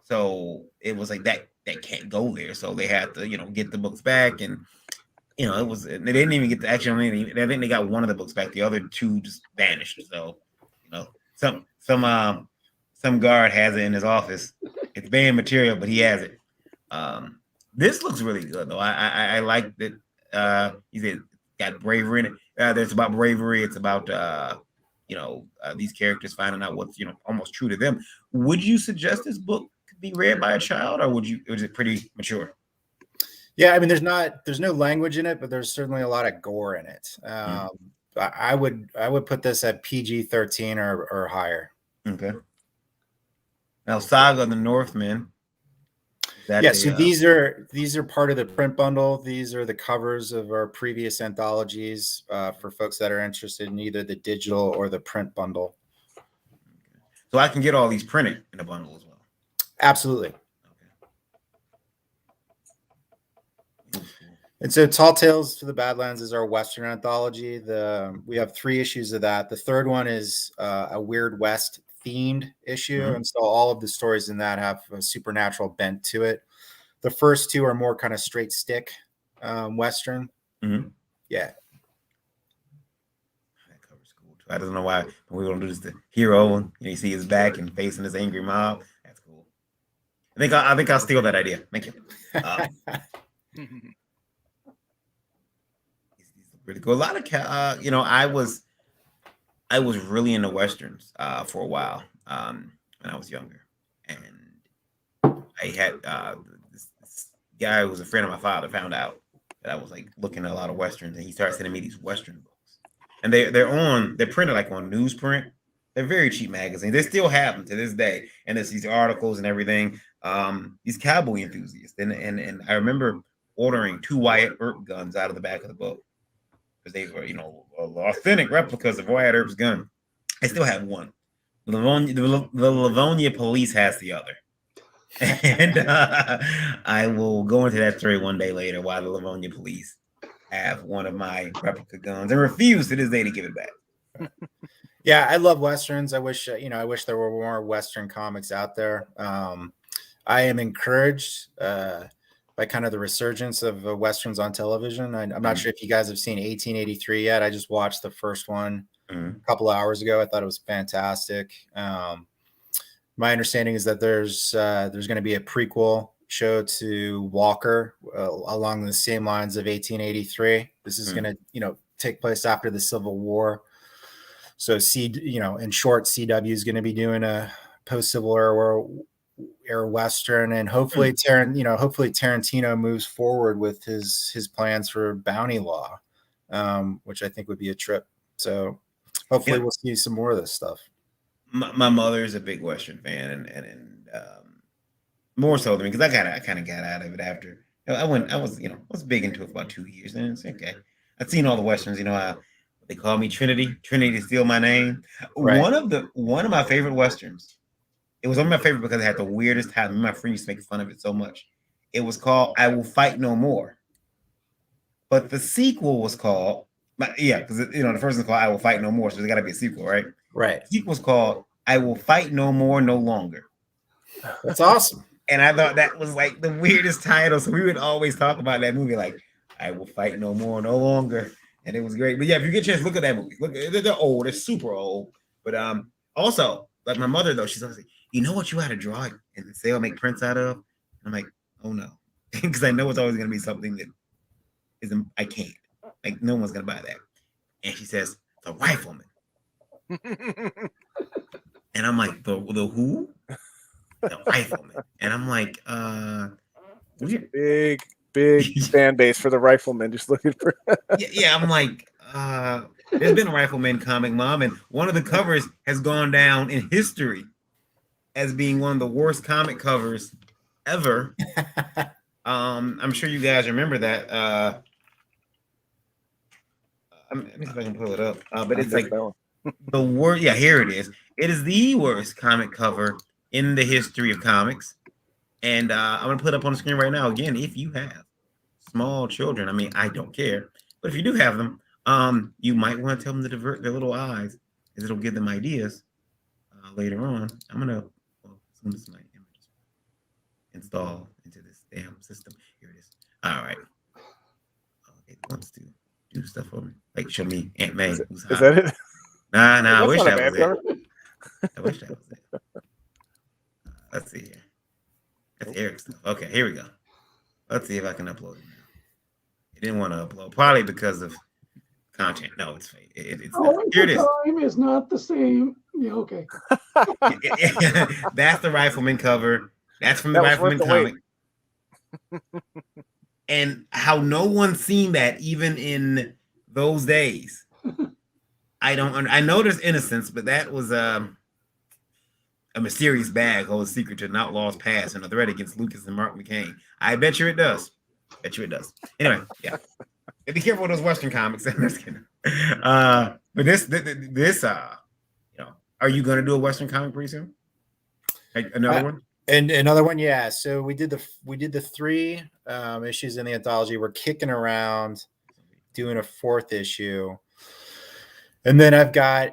So it was like that can't go there. So they had to, get the books back. And you know, it was they didn't even get the actually. I think they got one of the books back. The other two just vanished. So, you know, some guard has it in his office. It's banned material, but he has it. This looks really good though. I like that. He said got bravery in it. It's about bravery. It's about these characters finding out what's almost true to them. Would you suggest this book could be read by a child, or is it pretty mature? Yeah, I mean, there's no language in it, but there's certainly a lot of gore in it. I would put this at PG-13 or higher. Okay. Now, Saga of the Northmen. So these are part of the print bundle. These are the covers of our previous anthologies for folks that are interested in either the digital or the print bundle. So I can get all these printed in a bundle as well. Absolutely. And so Tall Tales to the Badlands is our Western anthology. We have 3 issues of that. The third one is a Weird West themed issue. Mm-hmm. And so all of the stories in that have a supernatural bent to it. The first 2 are more kind of straight stick Western. Mm-hmm. Yeah. That cover's cool too. I don't know why we're going to do this. The hero, and you see his back and facing this angry mob. That's cool. I think I'll steal that idea. Thank you. Really cool. A lot of I was really into westerns for a while when I was younger, and I had this guy who was a friend of my father found out that I was like looking at a lot of westerns, and he started sending me these western books, and they're printed like on newsprint. They're very cheap magazines. They still have them to this day, and there's these articles and everything. These cowboy enthusiasts, and I remember ordering 2 Wyatt Earp guns out of the back of the book, because they were, authentic replicas of Wyatt Earp's gun. I still have one. The Livonia Police has the other. And I will go into that story one day later why the Livonia Police have one of my replica guns and refuse to this day to give it back. Yeah, I love Westerns. I wish there were more Western comics out there. I am encouraged by kind of the resurgence of Westerns on television. I'm not sure if you guys have seen 1883 yet. I just watched the first one a couple of hours ago. I thought it was fantastic. My understanding is that there's going to be a prequel show to Walker along the same lines of 1883. This is going to, take place after the Civil War. So in short, CW is going to be doing a post-Civil War Western, and hopefully Tarantino moves forward with his plans for Bounty Law, which I think would be a trip. So hopefully we'll see some more of this stuff. My mother is a big Western fan, and more so than me, because I kind of got out of it after I was big into it for about 2 years, and it's okay. I've seen all the Westerns. They call me Trinity to steal my name. Right. One of my favorite Westerns. It was one of my favorite because it had the weirdest title. My friend used to make fun of it so much. It was called "I Will Fight No More," but the sequel was called, because the first one's called "I Will Fight No More," so there's got to be a sequel, right? Right. The sequel was called "I Will Fight No More, No Longer." That's awesome. And I thought that was like the weirdest title. So we would always talk about that movie, like "I Will Fight No More, No Longer," and it was great. But yeah, if you get a chance, look at that movie. Look, they're old, they're super old. But also, like my mother though, she's always like, "You know what you had to draw and sell, make prints out of?" And I'm like, "Oh no," because I know it's always going to be something that isn't. I can't. Like no one's going to buy that. And she says, "The Rifleman," and I'm like, "The who?" The Rifleman. And I'm like, big fan base for the Rifleman. Just looking for. yeah. I'm like, there's been a Rifleman comic, Mom, and one of the covers has gone down in history as being one of the worst comic covers ever. I'm sure you guys remember that. Let me see if I can pull it up. But it's like the worst. Yeah, here it is. It is the worst comic cover in the history of comics. And I'm going to put it up on the screen right now. Again, if you have small children, I mean, I don't care. But if you do have them, you might want to tell them to divert their little eyes, because it'll give them ideas later on. I'm going to this is my image install into this damn system. Here it is. All right. it wants to do stuff for me. Like show me Aunt May. Is Who's that it? Nah, I That's wish not a that bad was cover. it. I wish that was it. Let's see here. That's Eric stuff. Okay, here we go. Let's see if I can upload it now. It didn't want to upload, probably because of content. No, it's fake. It's not. Here it is. Time is not the same. Yeah, okay. That's the Rifleman cover. That's from the That was Rifleman worth the comic. And how no one's seen that even in those days. I know there's Innocence, but that was a mysterious bag holds secret to an outlaw's past and a threat against Lucas and Mark McCain. I bet you it does. Bet you it does. Anyway, yeah. Be careful with those Western comics. But this, you know, are you going to do a Western comic pretty soon? Like another one? And another one, yeah. So we did the 3 issues in the anthology. We're kicking around doing a 4th issue, and then I've got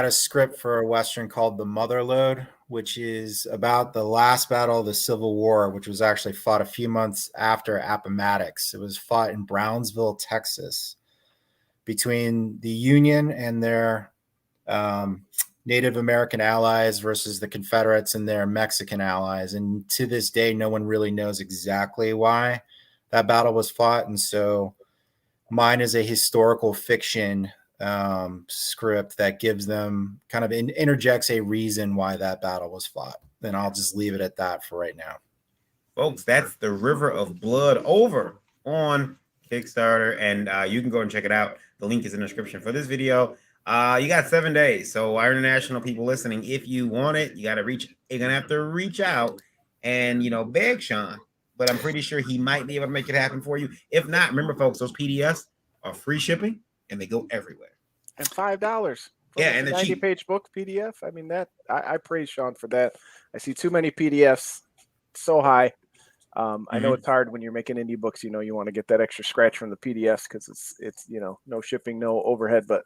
a script for a Western called The Motherlode, which is about the last battle of the Civil War, which was actually fought a few months after Appomattox. It was fought in Brownsville, Texas, between the Union and their Native American allies versus the Confederates and their Mexican allies. And to this day, no one really knows exactly why that battle was fought. And so mine is a historical fiction script that gives them kind of interjects a reason why that battle was fought. And I'll just leave it at that for right now. Folks, that's The River of Blood over on Kickstarter. And you can go and check it out. The link is in the description for this video. You got 7 days. So our international people listening, if you want it, you're gonna have to reach out and, you know, beg Sean. But I'm pretty sure he might be able to make it happen for you. If not, remember, folks, those PDFs are free shipping and they go everywhere. And $5. Yeah, and the 90-page book PDF. I mean, that I praise Sean for that. I see too many PDFs so high. I know it's hard when you're making indie books. You know, you want to get that extra scratch from the PDFs because it's you know, no shipping, no overhead. But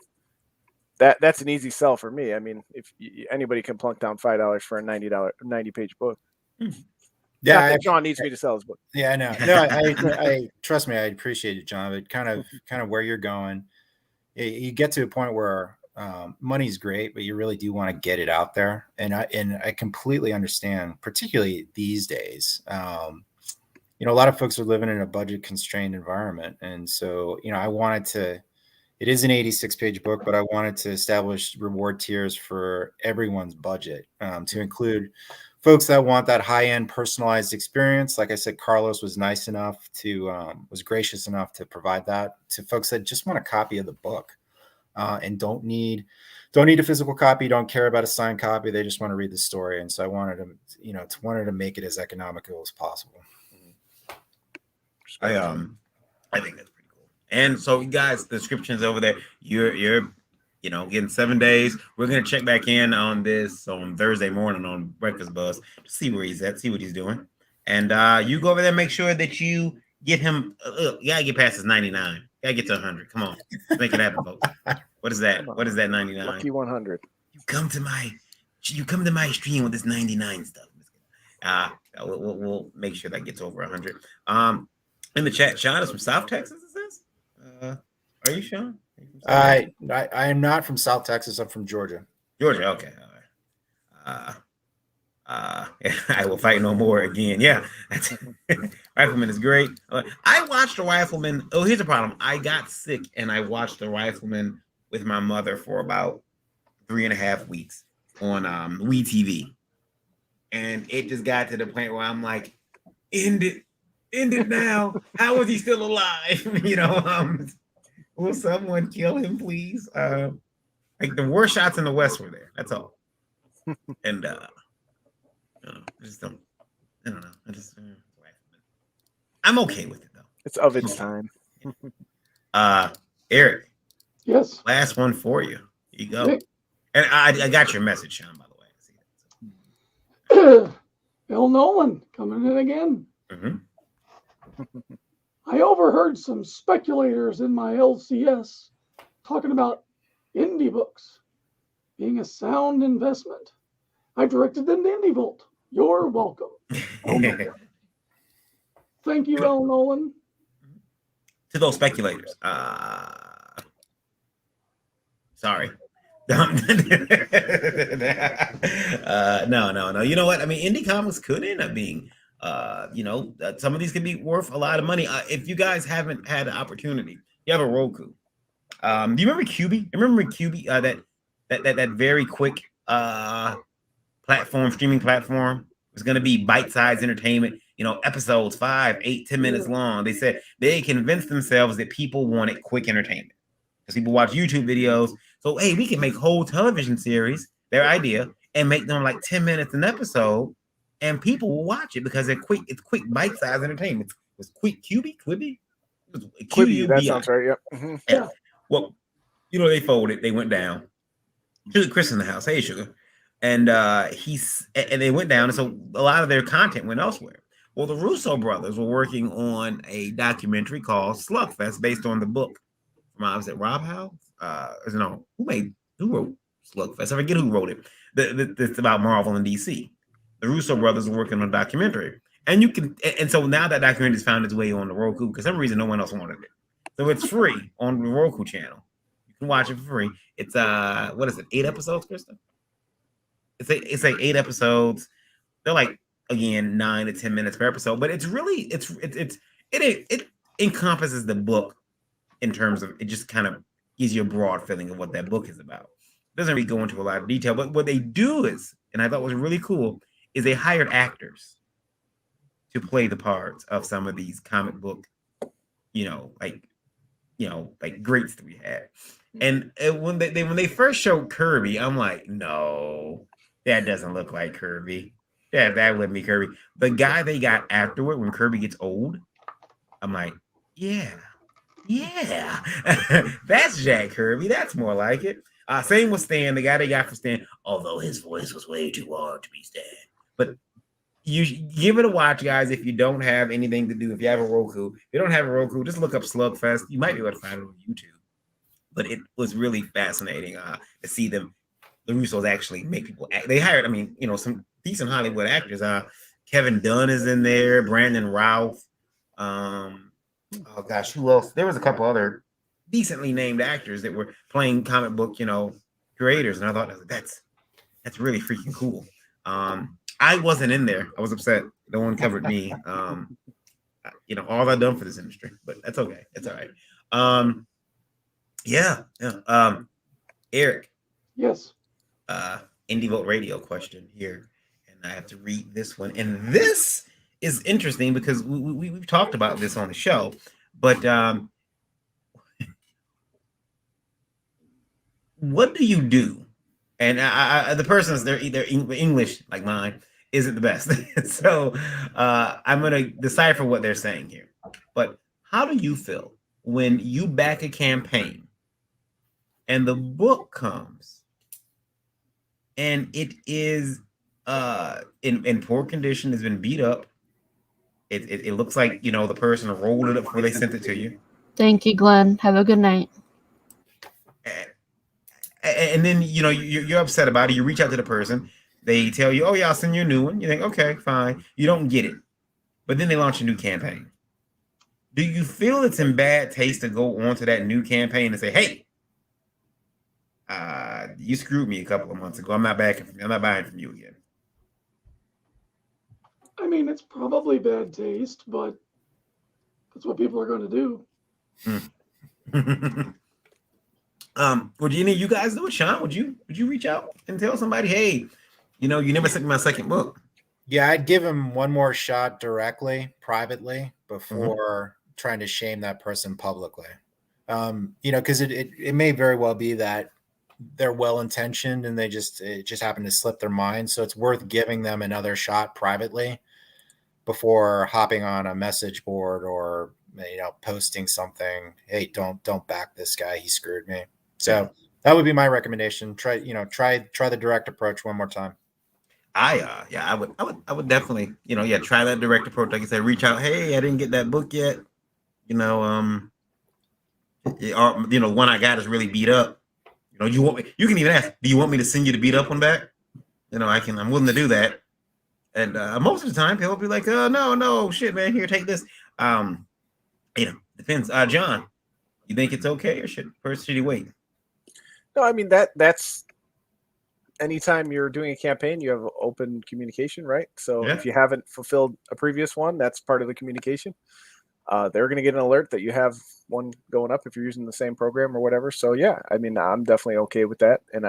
that's an easy sell for me. I mean, if anybody can plunk down $5 for a $90-page book. Yeah, John needs me to sell his book. Yeah, I know. No, I trust me. I appreciate it, John. But kind of where you're going, you get to a point where money's great, but you really do want to get it out there. And I completely understand, particularly these days. You know, a lot of folks are living in a budget constrained environment, and so you know, I wanted to. It is an 86-page book, but I wanted to establish reward tiers for everyone's budget to include folks that want that high-end personalized experience. Like I said, Carlos was nice enough to was gracious enough to provide that to folks that just want a copy of the book and don't need a physical copy, don't care about a signed copy. They just want to read the story. And so I wanted to make it as economical as possible. I think that's pretty cool. And so, you guys, the description's over there. You're you know, getting 7 days. We're gonna check back in on this on Thursday morning on Breakfast Buzz to see where he's at, see what he's doing. And you go over there, make sure that you get him. You gotta get past his 99. You gotta get to 100. Come on, make it happen, folks. What is that? What is that 99? Lucky 100. You come to my stream with this 99 stuff. We'll make sure that gets over 100. In the chat, Sean is from South Texas. It says. Are you Sean? I am not from South Texas. I'm from Georgia. Georgia, okay. All right. I will fight no more again. Yeah, Rifleman is great. I watched the Rifleman. Oh, here's the problem. I got sick and I watched the Rifleman with my mother for about 3.5 weeks on WeTV, and it just got to the point where I'm like, end it now. How is he still alive? You know, will someone kill him, please? Like the worst shots in the West were there. That's all. And I just don't. I don't know. I'm okay with it though. It's of its time. Eric. Yes. Last one for you. Here you go. Okay. And I got your message, Sean, by the way. I see that. Bill Nolan coming in again. I overheard some speculators in my LCS talking about indie books being a sound investment. I directed them to Indie Vault. You're welcome. Oh, Thank you, L. Nolan. To those speculators. Sorry. No. You know what? I mean, indie comics could end up being, some of these could be worth a lot of money. If you guys haven't had an opportunity, you have a Roku. Do you remember QB? Remember QB? That very quick streaming platform was going to be bite-sized entertainment. Episodes 5, 8, 10 minutes long. They said they convinced themselves that people wanted quick entertainment because people watch YouTube videos. So, hey, we can make whole television series, their idea, and make them like 10 minutes an episode, and people will watch it because they're quick. It's quick, bite-sized entertainment. It's quick, Quibi? Quibi, that sounds right, yep. Mm-hmm. Yeah. Well, they folded. They went down. Sugar Chris in the house. Hey, Sugar. And they went down, and so a lot of their content went elsewhere. Well, the Russo brothers were working on a documentary called Slugfest based on the book from, was it Rob Howe? Who wrote Slugfest? I forget who wrote it. It's about Marvel and DC. The Russo brothers were working on a documentary. And so now that documentary has found its way on the Roku. For some reason, no one else wanted it. So it's free on the Roku channel. You can watch it for free. It's 8 episodes, Krista? It's like 8 episodes. They're like, again, 9 to 10 minutes per episode, but it's really it encompasses the book in terms of, it just kind of gives you a broad feeling of what that book is about. It doesn't really go into a lot of detail, but what they do is, and I thought was really cool, is they hired actors to play the parts of some of these comic book, like greats that we had. And when they first showed Kirby, I'm like, no, that doesn't look like Kirby. Yeah, that wouldn't be Kirby. The guy they got afterward, when Kirby gets old, I'm like, yeah, that's Jack Kirby. That's more like it. Same with Stan, the guy they got for Stan, although his voice was way too hard to be Stan. But you give it a watch, guys, if you don't have anything to do. If you have a Roku, if you don't have a Roku, just look up Slugfest. You might be able to find it on YouTube. But it was really fascinating to see them. The Russos actually make people act. They hired, some decent Hollywood actors. Kevin Dunn is in there, Brandon Routh. Oh gosh, who else? There was a couple other decently named actors that were playing comic book, creators, and I thought that's really freaking cool. I wasn't in there. I was upset. No one covered me. All I've done for this industry, but that's okay. It's all right. Yeah. Eric. Yes. Indie Vote Radio question here, and I have to read this one. And this is interesting because we've talked about this on the show, but what do you do? And the person's they're English like mine isn't the best, so I'm gonna decipher what they're saying here. But how do you feel when you back a campaign and the book comes and it is in poor condition, has been beat up? It looks like the person rolled it up before they sent it to you. Thank you, Glenn. Have a good night. And then you're upset about it. You reach out to the person. They tell you, "Oh yeah, I'll send you a new one." You think, "Okay, fine." You don't get it, but then they launch a new campaign. Do you feel it's in bad taste to go on to that new campaign and say, "Hey, you screwed me a couple of months ago. I'm not buying from you again"? I mean, it's probably bad taste, but that's what people are going to do. Would any of you guys do it? Sean, would you reach out and tell somebody, "Hey, you never sent me my second book"? Yeah, I'd give him one more shot directly, privately, before trying to shame that person publicly. Because it may very well be that they're well-intentioned and it just happened to slip their mind. So it's worth giving them another shot privately before hopping on a message board or posting something. "Hey, don't back this guy. He screwed me." So that would be my recommendation. Try the direct approach one more time. I would definitely, try that direct approach. Like I said, reach out. "Hey, I didn't get that book yet. One I got is really beat up. You can even ask, do you want me to send you the beat up one back? I'm willing to do that. And most of the time, people will be like, no, shit, man, here, take this. Depends. John, you think it's okay or should he wait? No, I mean that's anytime you're doing a campaign, you have open communication, right? So Yeah. if you haven't fulfilled a previous one, that's part of the communication. They're going to get an alert that you have one going up if you're using the same program or whatever. So yeah, I mean, I'm definitely okay with that. And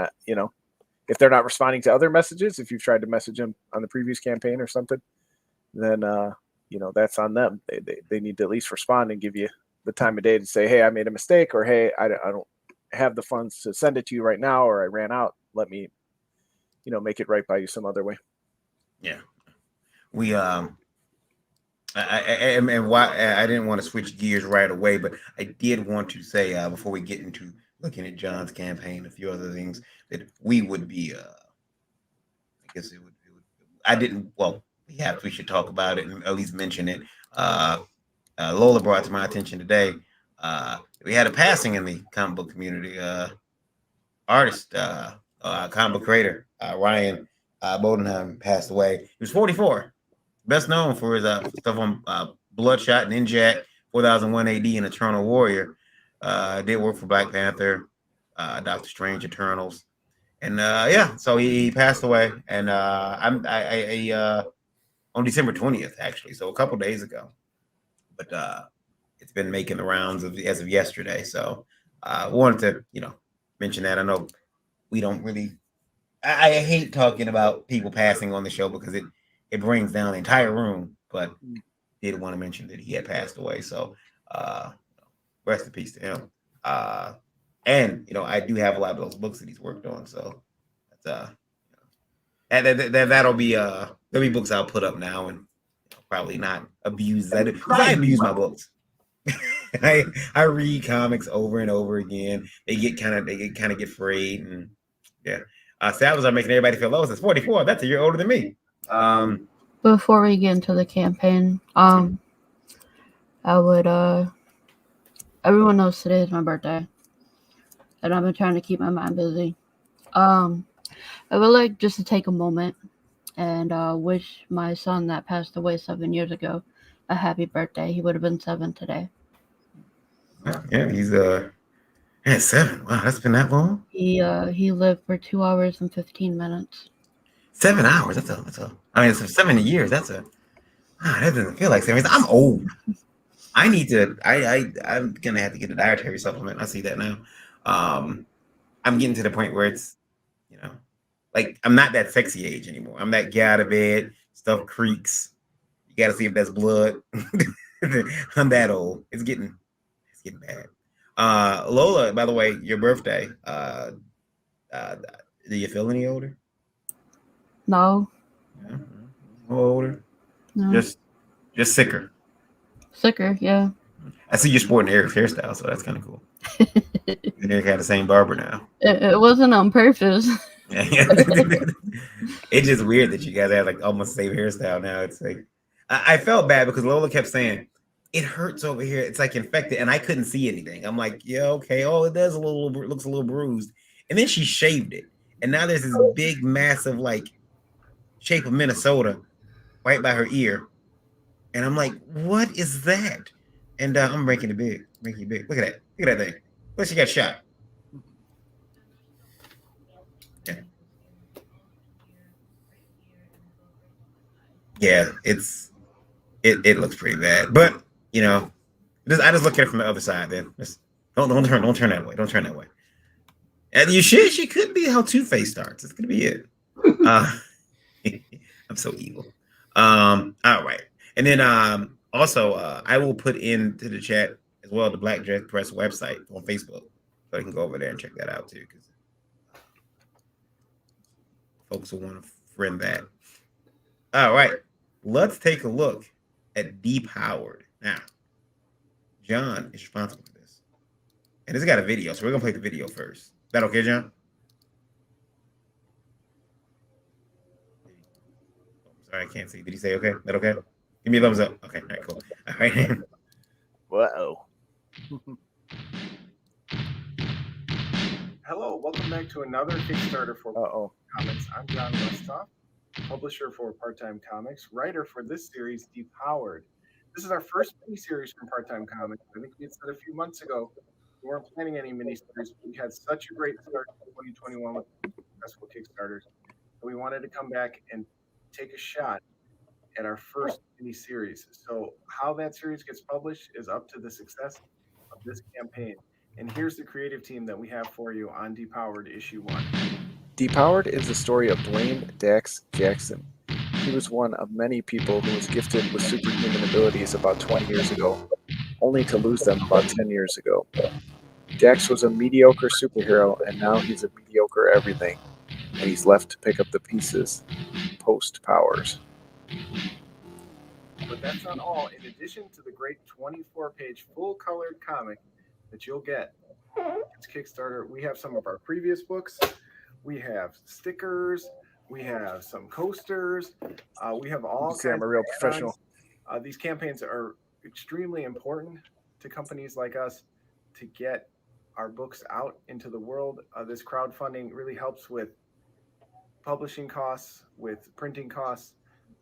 if they're not responding to other messages, if you've tried to message them on the previous campaign or something, then that's on them. They need to at least respond and give you the time of day to say, hey, I made a mistake, or hey, I don't have the funds to send it to you right now, or I ran out. Let me, make it right by you some other way. Yeah, we and why I didn't want to switch gears right away, but I did want to say before we get into looking at John's campaign, a few other things that we would be. I guess it would. I didn't. Well, we should talk about it and at least mention it. Lola brought to my attention today. We had a passing in the comic book community. Artist, comic book creator, Ryan Bodenheim passed away. He was 44. Best known for his stuff on Bloodshot, Ninjak, 4001 AD, and Eternal Warrior. Did work for Black Panther, Doctor Strange, Eternals, and so he passed away. And I on December 20th, actually, so a couple days ago. But it's been making the rounds as of yesterday. So I wanted to, mention that. I know we don't really. I hate talking about people passing on the show because it brings down the entire room. But did want to mention that he had passed away. So rest in peace to him. And I do have a lot of those books that he's worked on. So that's that'll be there'll be books I'll put up now and probably not abuse that. I abuse my books. I read comics over and over again. They kind of get frayed, and yeah. Salazar making everybody feel low. It's 44. That's a year older than me. Before we get into the campaign, I would everyone knows today is my birthday, and I've been trying to keep my mind busy. I would like just to take a moment and wish my son that passed away 7 years ago a happy birthday. He would have been 7 today. Yeah, he's 7. Wow, that's been that long. He lived for 2 hours and 15 minutes. 7 hours. That's a. I mean, it's 7 years. That doesn't feel like 7 years. I'm old. I need to. I'm gonna have to get a dietary supplement. I see that now. I'm getting to the point where it's, like I'm not that sexy age anymore. I'm that get out of bed, stuff creaks. You got to see if that's blood. I'm that old. It's getting bad. Lola, by the way, your birthday. Do you feel any older? No. Yeah. Older? No. Just sicker. Sicker, yeah. I see you're sporting Eric's hairstyle, so that's kind of cool. And Eric had the same barber now. It wasn't on purpose. It's just weird that you guys have like almost the same hairstyle now. It's like I felt bad because Lola kept saying it hurts over here. It's like infected, and I couldn't see anything. I'm like, yeah, okay. Oh, it does looks a little bruised. And then she shaved it, and now there's this big, massive like shape of Minnesota right by her ear, and I'm like, what is that? And I'm making it big. Look at that. Look at that thing. Look, she got shot. Yeah, it looks pretty bad, but I just look at it from the other side. Then don't turn that way. Don't turn that way. And she could be how Two-Face starts. It's gonna be it. I'm so evil. All right, and then also I will put into the chat as well the Blackjack Press website on Facebook, so you can go over there and check that out too, because folks will want to friend that. All right. Let's take a look at Depowered. Now, John is responsible for this. And it's got a video, so we're going to play the video first. Is that okay, John? Sorry, I can't see. Did he say okay? Is that okay? Give me a thumbs up. Okay, all right, cool. All right. Whoa. Hello, welcome back to another Kickstarter for Comics. I'm John Westhoff. publisher for Part-Time Comics, writer for this series, Depowered. This is our first miniseries from Part-Time Comics. I think we had said a few months ago we weren't planning any miniseries, but we had such a great start to 2021 with successful Kickstarters. And we wanted to come back and take a shot at our first miniseries. So how that series gets published is up to the success of this campaign. And here's the creative team that we have for you on Depowered Issue 1. Depowered is the story of Dwayne Dax Jackson. He was one of many people who was gifted with superhuman abilities about 20 years ago, only to lose them about 10 years ago. Dax was a mediocre superhero, and now he's a mediocre everything, and he's left to pick up the pieces post-powers. But that's not all. In addition to the great 24-page full-colored comic that you'll get, it's Kickstarter. We have some of our previous books. We have stickers. We have some coasters. We have all kinds. I'm a real professional. These campaigns are extremely important to companies like us to get our books out into the world. This crowdfunding really helps with publishing costs, with printing costs,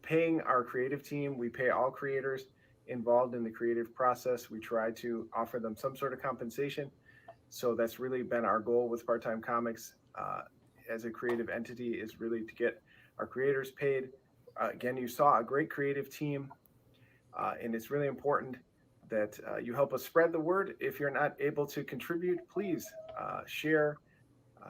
paying our creative team. We pay all creators involved in the creative process. We try to offer them some sort of compensation. So that's really been our goal with Part-Time Comics as a creative entity, is really to get our creators paid. Again, you saw a great creative team, and it's really important that you help us spread the word. If you're not able to contribute, please share,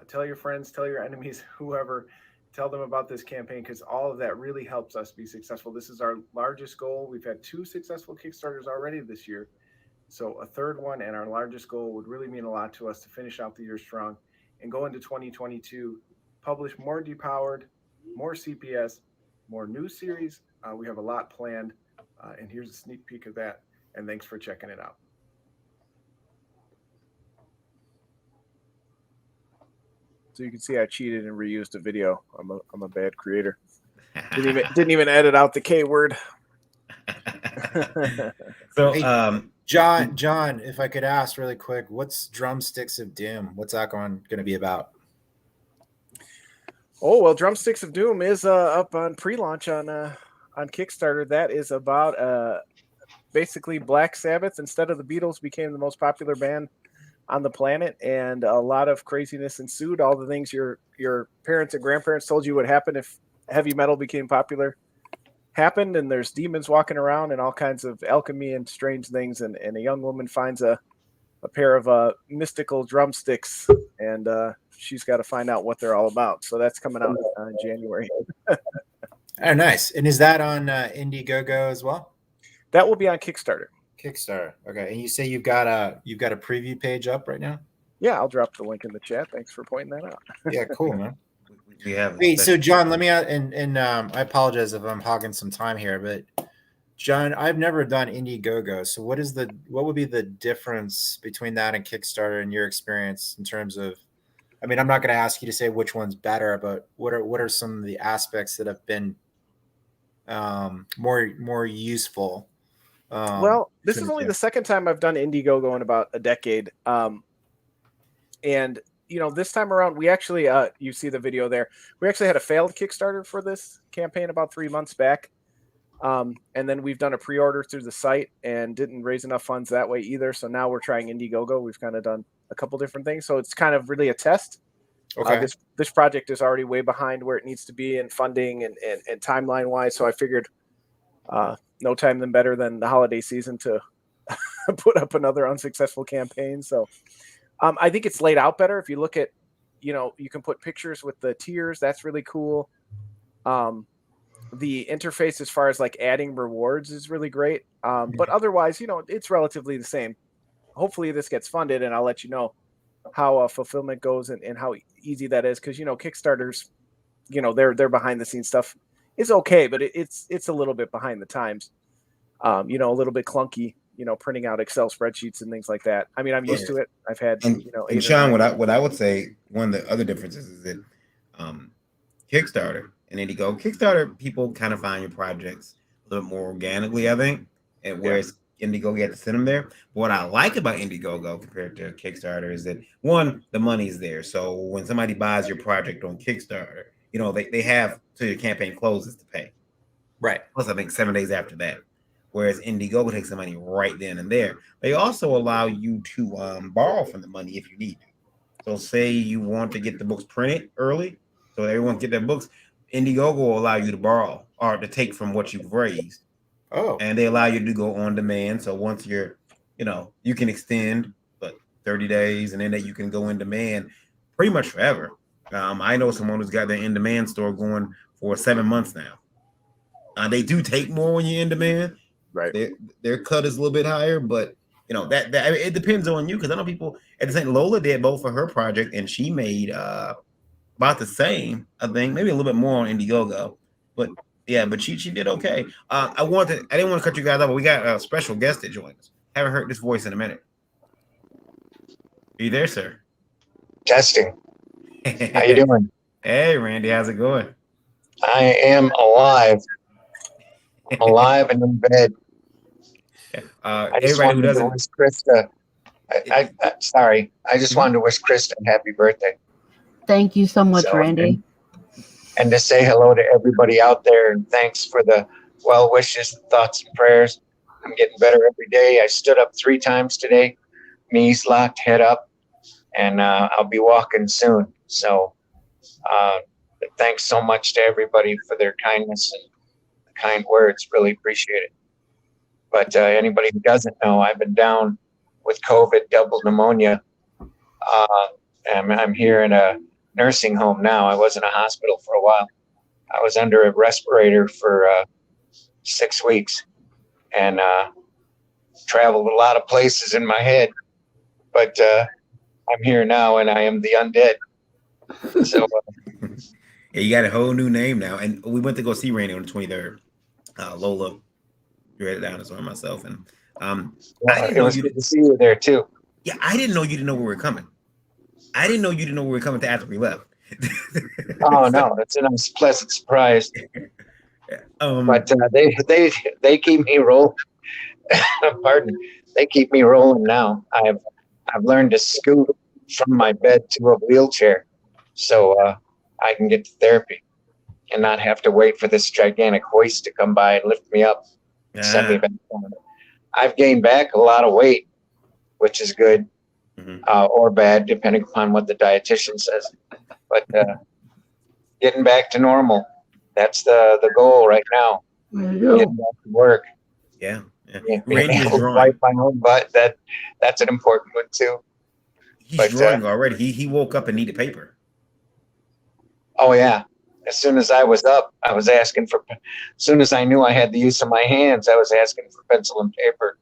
tell your friends, tell your enemies, whoever, tell them about this campaign, because all of that really helps us be successful. This is our largest goal. We've had 2 successful Kickstarters already this year. So a third one and our largest goal would really mean a lot to us to finish out the year strong and go into 2022, publish more Depowered, more CPS, more new series. We have a lot planned, and here's a sneak peek of that. And thanks for checking it out. So you can see I cheated and reused a video. I'm a bad creator. Didn't even edit out the K word. So, Hey, John, if I could ask really quick, what's Drumsticks of Doom? What's that going to be about? Oh, well, Drumsticks of Doom is up on pre-launch on Kickstarter. That is about basically Black Sabbath, instead of the Beatles, became the most popular band on the planet, and a lot of craziness ensued. All the things your parents and grandparents told you would happen if heavy metal became popular happened, and there's demons walking around and all kinds of alchemy and strange things, and a young woman finds a pair of mystical drumsticks, and she's got to find out what they're all about. So that's coming out in January. Oh, nice. And is that on Indiegogo as well? That will be on Kickstarter. Kickstarter. Okay. And you say you've got a preview page up right now? Yeah, I'll drop the link in the chat. Thanks for pointing that out. Yeah, cool, man. We have. Hey, so John, let me and I apologize if I'm hogging some time here, but John, I've never done Indiegogo. So what would be the difference between that and Kickstarter in your experience in terms of, I mean, I'm not going to ask you to say which one's better, but what are some of the aspects that have been more useful? Well, this is only the second time I've done Indiegogo in about a decade. And this time around, we actually, you see the video there, we actually had a failed Kickstarter for this campaign about 3 months back. And then we've done a pre-order through the site and didn't raise enough funds that way either. So now we're trying Indiegogo. We've kind of done a couple different things. So it's kind of really a test. Okay. This project is already way behind where it needs to be in funding and timeline wise. So I figured no time than better than the holiday season to put up another unsuccessful campaign. So I think it's laid out better. If you look at, you can put pictures with the tiers. That's really cool. The interface as far as like adding rewards is really great. But otherwise, it's relatively the same. Hopefully this gets funded, and I'll let you know how fulfillment goes and how easy that is. Because, Kickstarters, their behind the scenes stuff is okay, but it's a little bit behind the times. A little bit clunky, printing out Excel spreadsheets and things like that. I mean, I'm used to it. I've had, and Sean, what I would say, one of the other differences is that Kickstarter and Indiegogo, Kickstarter, people kind of find your projects a little more organically, I think, and whereas Indiegogo, you have to send them there. But what I like about Indiegogo compared to Kickstarter is that, one, the money's there. So when somebody buys your project on Kickstarter, they have till your campaign closes to pay. Right. Plus, I think 7 days after that. Whereas Indiegogo takes the money right then and there. They also allow you to borrow from the money if you need to. So say you want to get the books printed early, so everyone get their books. Indiegogo will allow you to borrow or to take from what you've raised. Oh. And they allow you to go on demand. So once you're, you can extend 30 days, and then that you can go in demand pretty much forever. I know someone who's got their in demand store going for 7 months now. They do take more when you're in demand. Right. Their cut is a little bit higher, but that I mean, it depends on you, because I know people at the same. Lola did both for her project, and she made about the same, I think, maybe a little bit more on Indiegogo, but yeah, but she did okay. I didn't want to cut you guys off, but we got a special guest that joined us. Haven't heard this voice in a minute. Are you there, sir? Testing. How you doing? Hey, Randy, how's it going? I am alive. Alive and in bed. I just wanted to wish Krista. Sorry. I just wanted to wish Krista a happy birthday. Thank you so much, Randy. And to say hello to everybody out there, and thanks for the well wishes, thoughts, and prayers. I'm getting better every day. I stood up 3 times today, knees locked, head up, and I'll be walking soon. So thanks so much to everybody for their kindness and the kind words. Really appreciate it. But anybody who doesn't know, I've been down with COVID, double pneumonia. I'm here in a nursing home now. I was in a hospital for a while. I was under a respirator for 6 weeks, and traveled a lot of places in my head. But I'm here now, and I am the undead. So yeah, you got a whole new name now, and we went to go see Randy on the 23rd. Lola, Dreaded Dinosaur, and myself, and it was good to see you there too. Yeah, I didn't know you didn't know we were coming. I didn't know you didn't know we were coming to after we left. Oh no, that's a nice, pleasant surprise. But they keep me rolling. Pardon, they keep me rolling now. I've learned to scoot from my bed to a wheelchair, so I can get to therapy and not have to wait for this gigantic hoist to come by and lift me up and send me back down. I've gained back a lot of weight, which is good. Or bad, depending upon what the dietitian says. But getting back to normal, that's the goal right now. There you go. Getting back to work. Yeah. Randy is drawing. My own butt. That's an important one too. He's drawing already. He woke up and needed paper. Oh yeah. As soon as I was up, I was asking for. As soon as I knew I had the use of my hands, I was asking for pencil and paper.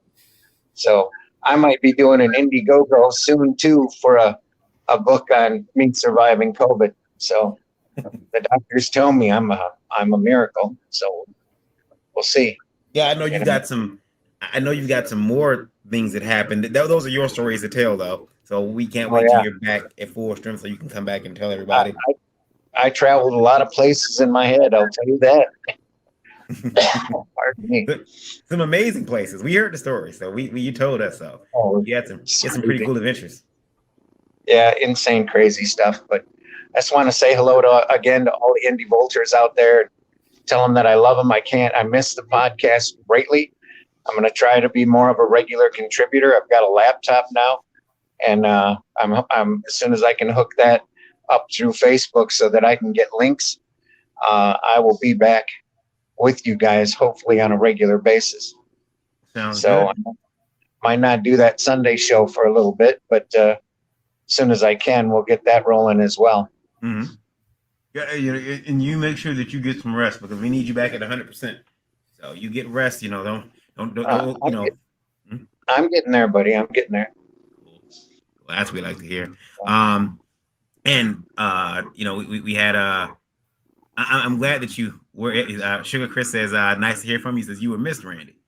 So I might be doing an Indiegogo soon too for a book on me surviving COVID. So the doctors tell me I'm a miracle. So we'll see. Yeah, I know you've got some. I know you've got some more things that happened. Those are your stories to tell, though. So we can't wait till you're back at full strength, so you can come back and tell everybody. I traveled a lot of places in my head. I'll tell you that. Pardon me. Some amazing places. We heard the story, so you told us so. You had some pretty cool adventures. Yeah, insane, crazy stuff. But I just want to say hello again to all the indie vultures out there. Tell them that I love them. I miss the podcast greatly. I'm going to try to be more of a regular contributor. I've got a laptop now, and I'm as soon as I can hook that up through Facebook so that I can get links, I will be back with you guys, hopefully on a regular basis. Sounds so good. I might not do that Sunday show for a little bit, but as soon as I can, we'll get that rolling as well. Mm-hmm. Yeah, and you make sure that you get some rest, because we need you back at 100%. So you get rest. Don't. I'm getting there, buddy. I'm getting there. Well, that's what we like to hear. We had I'm glad that you were. Sugar Chris says, "Nice to hear from you." He says you were missed, Randy.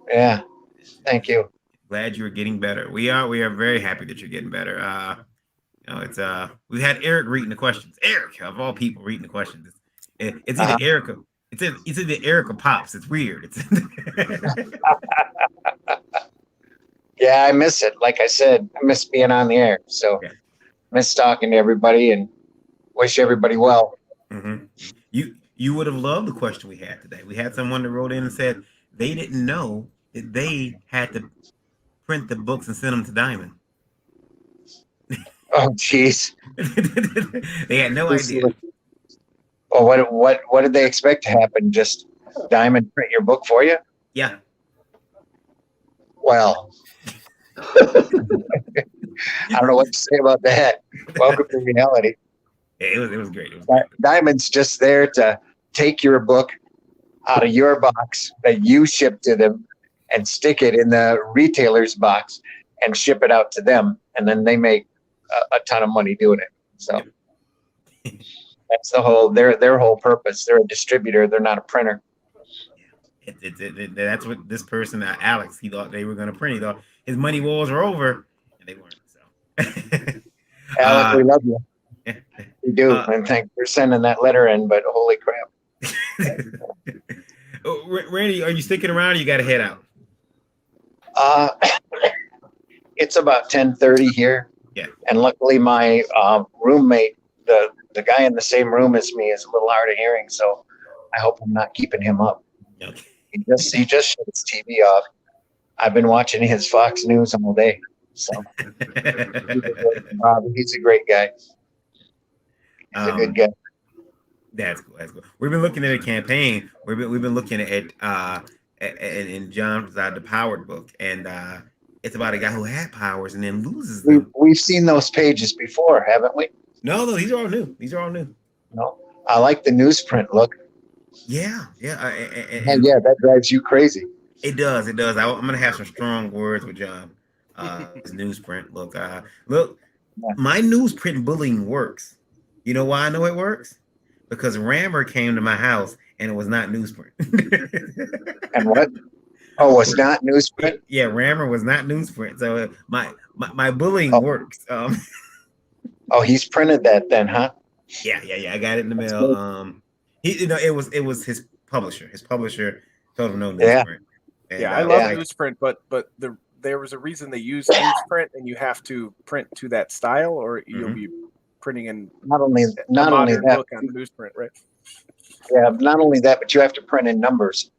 Yeah, thank you. Glad you were getting better. We are very happy that you're getting better. It's we had Eric reading the questions. Eric, of all people, reading the questions. It's either Erica. It's either Erica Pops. It's weird. Yeah, I miss it. Like I said, I miss being on the air. So miss talking to everybody and wish everybody well. Mm-hmm. You would have loved the question we had today. We had someone that wrote in and said they didn't know that they had to print the books and send them to Diamond. Oh, jeez. They had no idea. Well, what did they expect to happen? Just Diamond print your book for you? Yeah. Well, I don't know what to say about that. Welcome to reality. Yeah, it was great. It was great. Diamond's just there to take your book out of your box that you ship to them and stick it in the retailer's box and ship it out to them, and then they make a ton of money doing it. So that's the whole their whole purpose. They're a distributor. They're not a printer. That's what this person, Alex, he thought they were going to print. He thought his money wars are over, and they weren't. So, Alex, we love you. We do, and thanks for sending that letter in. But holy crap! Randy, are you sticking around? Or you got to head out. It's about 10:30 here. Yeah. And luckily, my roommate, the guy in the same room as me, is a little hard of hearing, so I hope I'm not keeping him up. Okay. He just shut his TV off. I've been watching his Fox News all day, so he's a great guy. He's a good guy. That's cool. That's cool. We've been looking at a campaign. We've been looking at in John's the Powered book, and it's about a guy who had powers and then loses them. We've seen those pages before, haven't we? No, these are all new. These are all new. No, I like the newsprint look. Yeah. And yeah, that drives you crazy. It does. I'm gonna have some strong words with John. His newsprint look. Look, my newsprint bullying works. You know why I know it works? Because Rammer came to my house and it was not newsprint. And what? Oh, it's not newsprint? Yeah, Rammer was not newsprint. So my bullying works. Oh, he's printed that then, huh? Yeah. I got it in the mail. It was his publisher. His publisher told him no newsprint. I love newsprint, but there was a reason they use newsprint, and you have to print to that style, or you'll be printing in not only that book on the newsprint, right? Yeah, not only that, but you have to print in numbers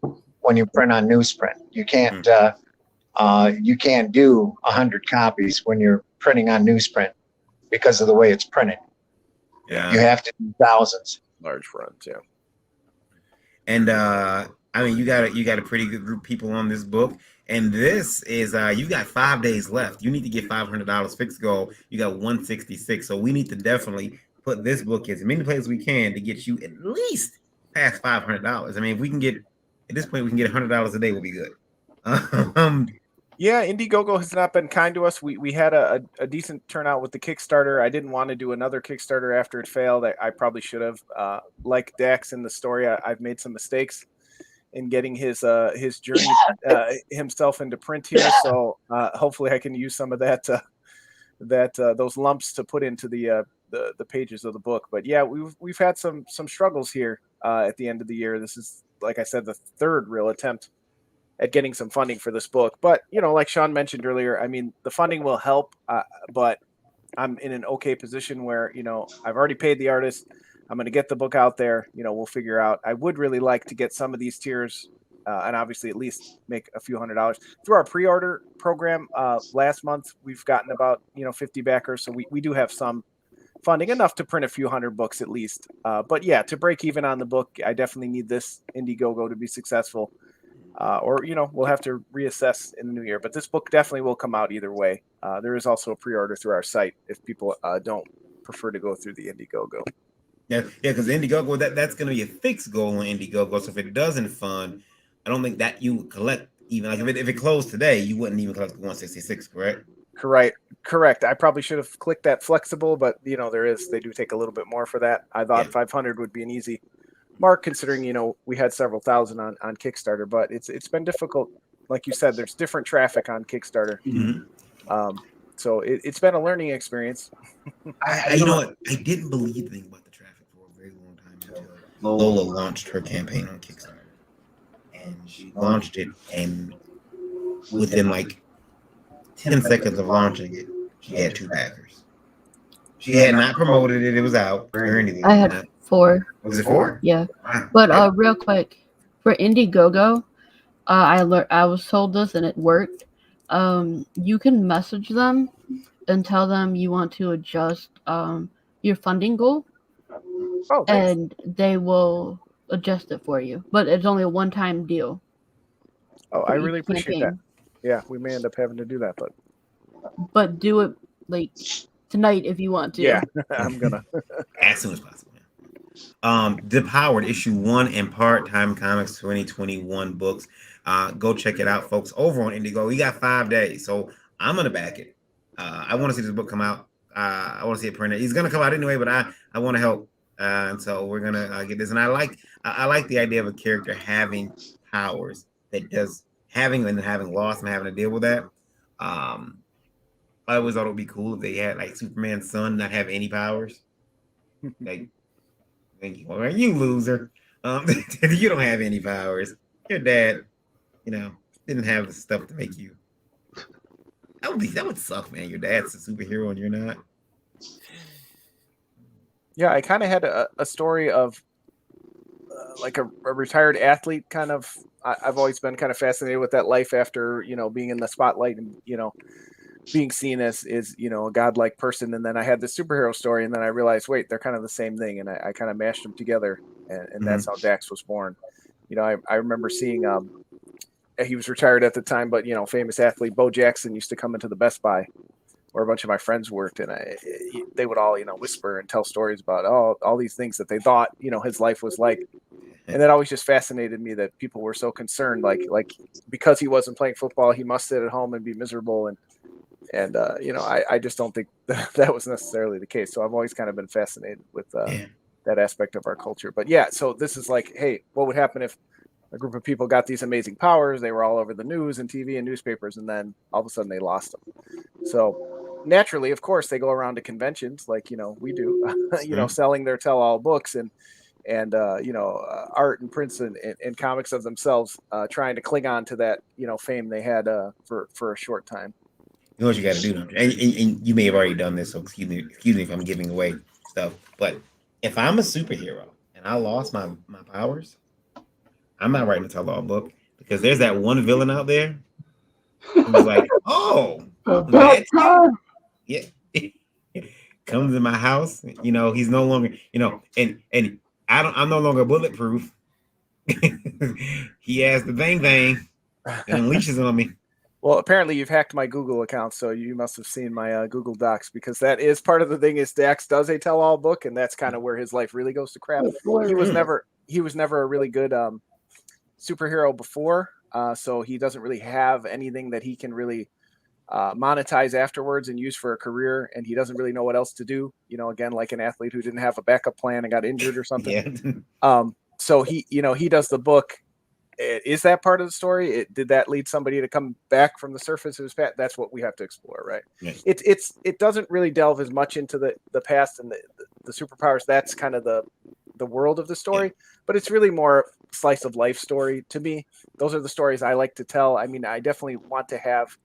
when you print on newsprint. You can't do 100 copies when you're printing on newsprint because of the way it's printed. Yeah, you have to do thousands, large runs. Yeah, and you got a pretty good group of people on this book. And this is you got 5 days left. You need to get $500 fixed goal. You got 166. So we need to definitely put this book in as many places we can to get you at least past $500. I mean, if we can get at this point, we can get $100 a day, will be good. Yeah, Indiegogo has not been kind to us. We had a decent turnout with the Kickstarter. I didn't want to do another Kickstarter after it failed. I probably should have. Like Dax in the story, I've made some mistakes in getting his journey himself into print here. So hopefully I can use some of that those lumps to put into the pages of the book. But yeah, we've had some struggles here at the end of the year. This is, like I said, the third real attempt at getting some funding for this book. But like Sean mentioned earlier, I mean, the funding will help, but I'm in an okay position where I've already paid the artist. I'm going to get the book out there. We'll figure out. I would really like to get some of these tiers and obviously at least make a few $100 through our pre-order program. Last month, we've gotten about 50 backers. So we do have some funding, enough to print a few hundred books at least. But yeah, to break even on the book, I definitely need this Indiegogo to be successful. Or we'll have to reassess in the new year. But this book definitely will come out either way. There is also a pre-order through our site if people don't prefer to go through the Indiegogo. Yeah, because Indiegogo, that's going to be a fixed goal on Indiegogo. So if it doesn't fund, I don't think that you would collect even like if it closed today, you wouldn't even collect 166, correct? Correct. I probably should have clicked that flexible, but they do take a little bit more for that. I thought 500 would be an easy mark considering we had several thousand on Kickstarter, but it's been difficult. Like you said, there's different traffic on Kickstarter. Mm-hmm. So it's been a learning experience. I didn't believe anything about the traffic for a very long time until Lola launched her campaign on Kickstarter. And she launched it, and within like 10 seconds of launching it, she had 2 backers. She had not promoted it; it was out or anything. I had 4. Was it 4? Yeah. Wow. But real quick, for Indiegogo, I was told this and it worked. You can message them and tell them you want to adjust your funding goal, Oh, thanks. and they will adjust it for you. But it's only a one-time deal. Oh, for I each really appreciate that. campaign. Yeah, we may end up having to do that, but But do it like tonight if you want to. yeah, I'm gonna. As soon as possible. Depowered issue 1 and Part-Time Comics 2021 books. Go check it out, folks, over on Indigo. We got 5 days, so I'm gonna back it. I want to see this book come out. I want to see it printed. He's gonna come out anyway, but I want to help, and so we're gonna get this. And I like the idea of a character having powers that does having lost and having to deal with that. I always thought it would be cool if they had like Superman's son not have any powers. Like, well, you loser. You don't have any powers. Your dad, didn't have the stuff to make you. That would suck, man. Your dad's a superhero and you're not. Yeah, I kind of had a story of like a retired athlete kind of. I've always been kind of fascinated with that life after, being in the spotlight and, being seen as a godlike person. And then I had this superhero story and then I realized, wait, they're kind of the same thing. And I kind of mashed them together and that's how Dax was born. I remember seeing, he was retired at the time, but, famous athlete Bo Jackson used to come into the Best Buy where a bunch of my friends worked. And they would all, whisper and tell stories about all these things that they thought, his life was like. And that always just fascinated me that people were so concerned, like because he wasn't playing football, he must sit at home and be miserable. And I just don't think that was necessarily the case. So I've always kind of been fascinated with that aspect of our culture. But yeah, so this is like, hey, what would happen if a group of people got these amazing powers? They were all over the news and TV and newspapers, and then all of a sudden they lost them. So naturally, of course, they go around to conventions like, we do, selling their tell-all books and art and prints and comics of themselves, trying to cling on to that, fame they had for a short time. You know what you got to do, don't you? And you may have already done this, so excuse me if I'm giving away stuff. But if I'm a superhero and I lost my powers, I'm not writing a tell-all book because there's that one villain out there who's like, oh, that's you? Yeah, comes in my house. He's no longer, and I'm no longer bulletproof. He has the bang and unleashes on me. Well, apparently you've hacked my Google account, so you must have seen my Google Docs, because that is part of the thing is Dax does a tell-all book, and that's kind of where his life really goes to crap. He was never a really good superhero before, so he doesn't really have anything that he can really monetize afterwards and use for a career, and he doesn't really know what else to do. Again, like an athlete who didn't have a backup plan and got injured or something. Yeah. So he does the book. Is that part of the story? Did that lead somebody to come back from the surface of his past? That's what we have to explore, right? Yeah. It doesn't really delve as much into the past and the superpowers. That's kind of the world of the story, but it's really more slice of life story to me. Those are the stories I like to tell. I mean, I definitely want to have,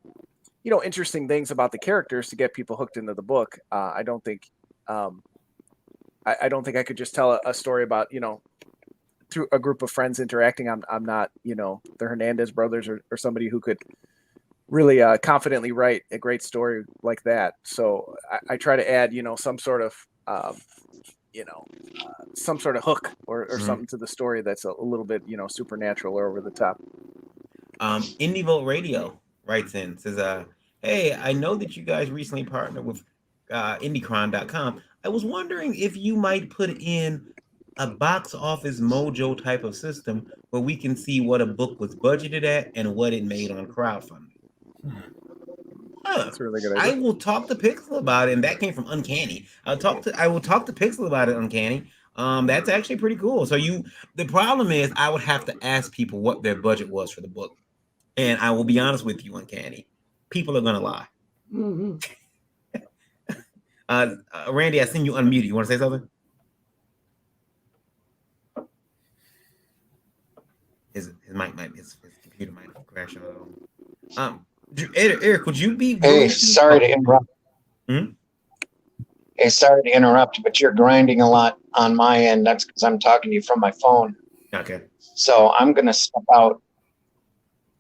interesting things about the characters to get people hooked into the book. I don't think I could just tell a story about, through a group of friends interacting. I'm not, the Hernandez brothers or somebody who could really confidently write a great story like that. So I try to add, some sort of, some sort of hook or something to the story that's a little bit, supernatural or over the top. Indie Vote Radio writes in, says, hey, I know that you guys recently partnered with IndieCron.com. I was wondering if you might put in a box office mojo type of system where we can see what a book was budgeted at and what it made on crowdfunding. That's a really good idea. I will talk to Pixel about it, and that came from Uncanny. I will talk to Pixel about it, Uncanny. That's actually pretty cool. So the problem is I would have to ask people what their budget was for the book. And I will be honest with you, Uncanny. People are gonna lie. Mm-hmm. Randy, I seen you unmuted. You want to say something? His computer might crash on. Eric, would you be? Hey, sorry to interrupt. Hey, sorry to interrupt, but you're grinding a lot on my end. That's because I'm talking to you from my phone. Okay. So I'm going to step out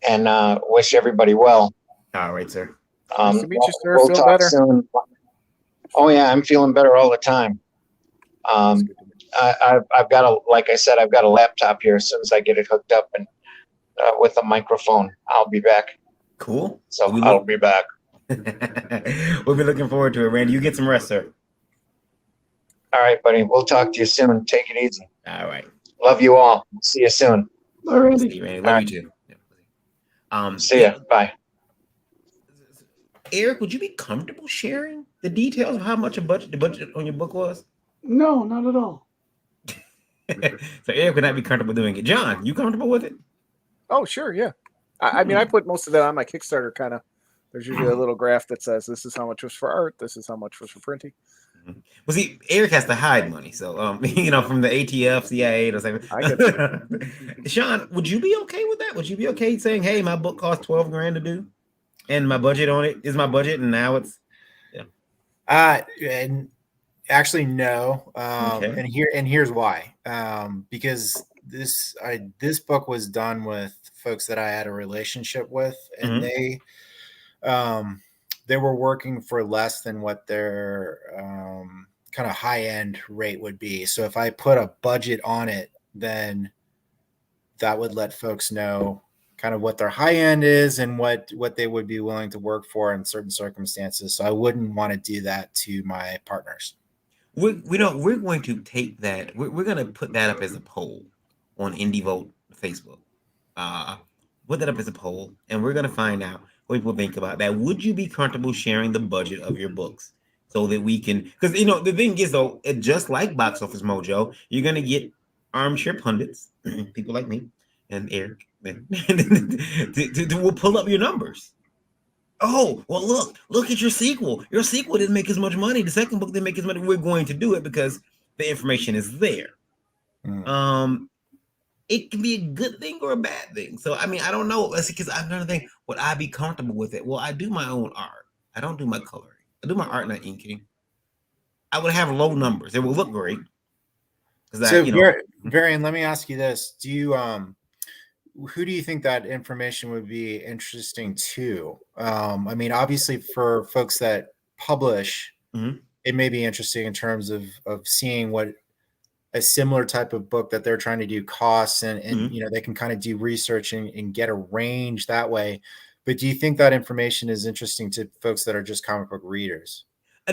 and wish everybody well. All right, sir. Nice to meet you, sir. We'll Feel talk better. soon. Oh yeah, I'm feeling better all the time. I've got like I said, I've got a laptop here. As soon as I get it hooked up and with a microphone, I'll be back. Cool. So I'll be back. We'll be looking forward to it, Randy. You get some rest, sir. All right, buddy. We'll talk to you soon. Take it easy. All right. Love you all. See you soon. Bye, Randy. See you, Randy. Love you too. See ya. Bye. Eric, would you be comfortable sharing the details of how much the budget on your book was? No, not at all. So Eric would not be comfortable doing it. John, you comfortable with it? Oh, sure, yeah. I mean, I put most of that on my Kickstarter. Kind of. There's usually a little graph that says this is how much was for art, this is how much was for printing. Well, see, Eric has to hide money, so from the ATF, CIA, or something. I get Sean, would you be okay with that? Would you be okay saying, "Hey, my book cost $12,000 to do, and my budget on it is my budget, and now it's And actually, no. Okay. And here's why. Because this book was done with folks that I had a relationship with, and they were working for less than what their kind of high end rate would be. So if I put a budget on it, then that would let folks know kind of what their high end is and what they would be willing to work for in certain circumstances. So I wouldn't want to do that to my partners. we're going to take that. We're going to put that up as a poll on Indie Vote Facebook. Put that up as a poll, and we're going to find out what people think about that. Would you be comfortable sharing the budget of your books so that we can? Because the thing is, though, just like Box Office Mojo, you're going to get armchair pundits, people like me and Eric, will pull up your numbers. Oh, well, look at your sequel. Your sequel didn't make as much money. The second book didn't make as much. We're going to do it because the information is there. It can be a good thing or a bad thing. So, I mean, I don't know. Because I'm trying to think, would I be comfortable with it? Well, I do my own art. I don't do my coloring. I do my art, not inking. I would have low numbers. It will look great. So, Varian, let me ask you this. Do you, who do you think that information would be interesting to? I mean, obviously for folks that publish, it may be interesting in terms of seeing what a similar type of book that they're trying to do costs and they can kind of do research and get a range that way. But do you think that information is interesting to folks that are just comic book readers?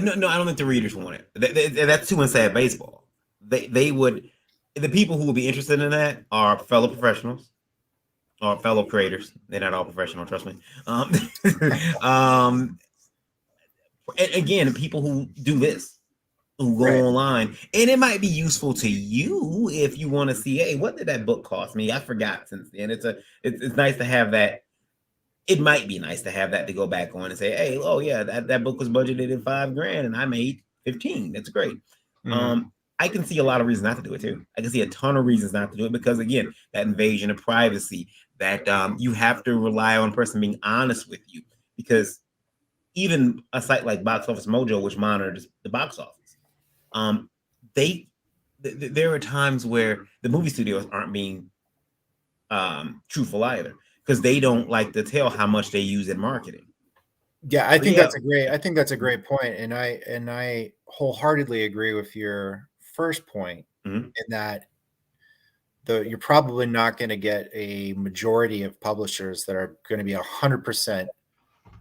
No, I don't think the readers want it. That's too inside baseball. They would, the people who would be interested in that are fellow professionals or fellow creators. They're not all professional, trust me. Again, people who do this, who go online, and it might be useful to you if you want to see, hey, what did that book cost me? I forgot since then. It's nice to have that. It might be nice to have that to go back on and say, hey, oh yeah, that book was budgeted at $5,000 and I made 15. That's great. I can see a lot of reasons not to do it too. I can see a ton of reasons not to do it because again, that invasion of privacy, that you have to rely on a person being honest with you, because even a site like Box Office Mojo, which monitors the box office, there are times where the movie studios aren't being truthful either, because they don't like to tell how much they use in marketing. Yeah, I think that's a great point, and I wholeheartedly agree with your first point in that you're probably not going to get a majority of publishers that are going to be 100%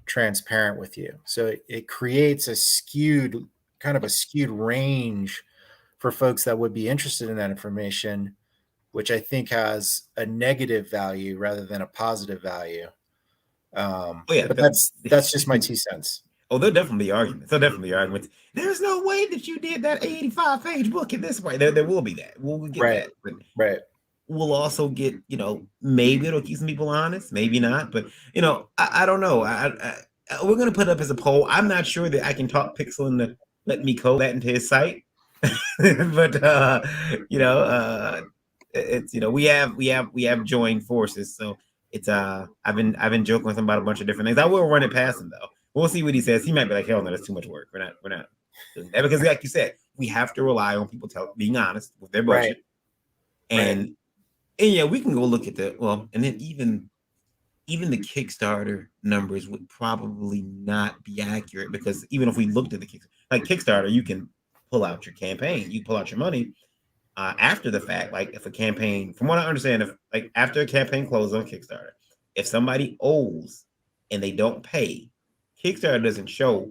transparent with you. So it creates a skewed range for folks that would be interested in that information, which I think has a negative value rather than a positive value. But that's just my 2 cents. Oh, there'll definitely be arguments. There's no way that you did that 85-page book in this way. There will be that. We'll get that. Right. We'll also get, maybe it'll keep some people honest, maybe not. But, I don't know. We're going to put it up as a poll. I'm not sure that I can talk Pixel into let me code that into his site. But, it's, we have joined forces. So it's, I've been joking with him about a bunch of different things. I will run it past him though. We'll see what he says. He might be like, hell no, that's too much work. We're not doing that because, like you said, we have to rely on people being honest with their budget, and yeah, we can go look at and then even the Kickstarter numbers would probably not be accurate because even if we looked at the Kickstarter, you can pull out your campaign, you pull out your money after the fact. Like if a campaign, from what I understand, if like after a campaign closes on Kickstarter, if somebody owes and they don't pay, Kickstarter doesn't show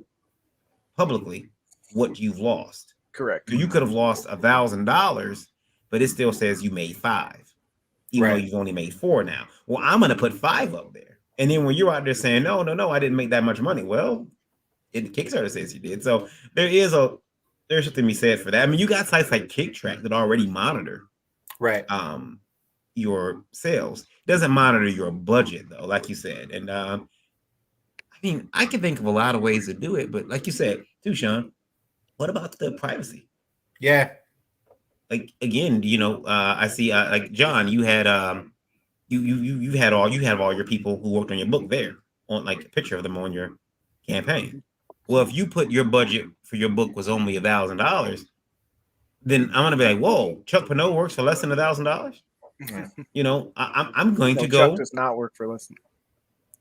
publicly what you've lost. Correct. So you could have lost $1,000, but it still says you made $5. Even though you've only made $4 now. Well, I'm going to put $5 up there. And then when you're out there saying, no, I didn't make that much money. Well, Kickstarter says you did. So there's something to be said for that. I mean, you got sites like KickTrack that already monitor your sales. It doesn't monitor your budget, though, like you said. And I mean, I can think of a lot of ways to do it. But like you said, too, Sean, what about the privacy? Yeah. Like again, I see like John, you had you have all your people who worked on your book there on like a picture of them on your campaign. Well, if you put your budget for your book was only $1,000, then I'm gonna be like, whoa, Chuck Pinot works for less than $1,000. I'm going to go. Chuck does not work for less than.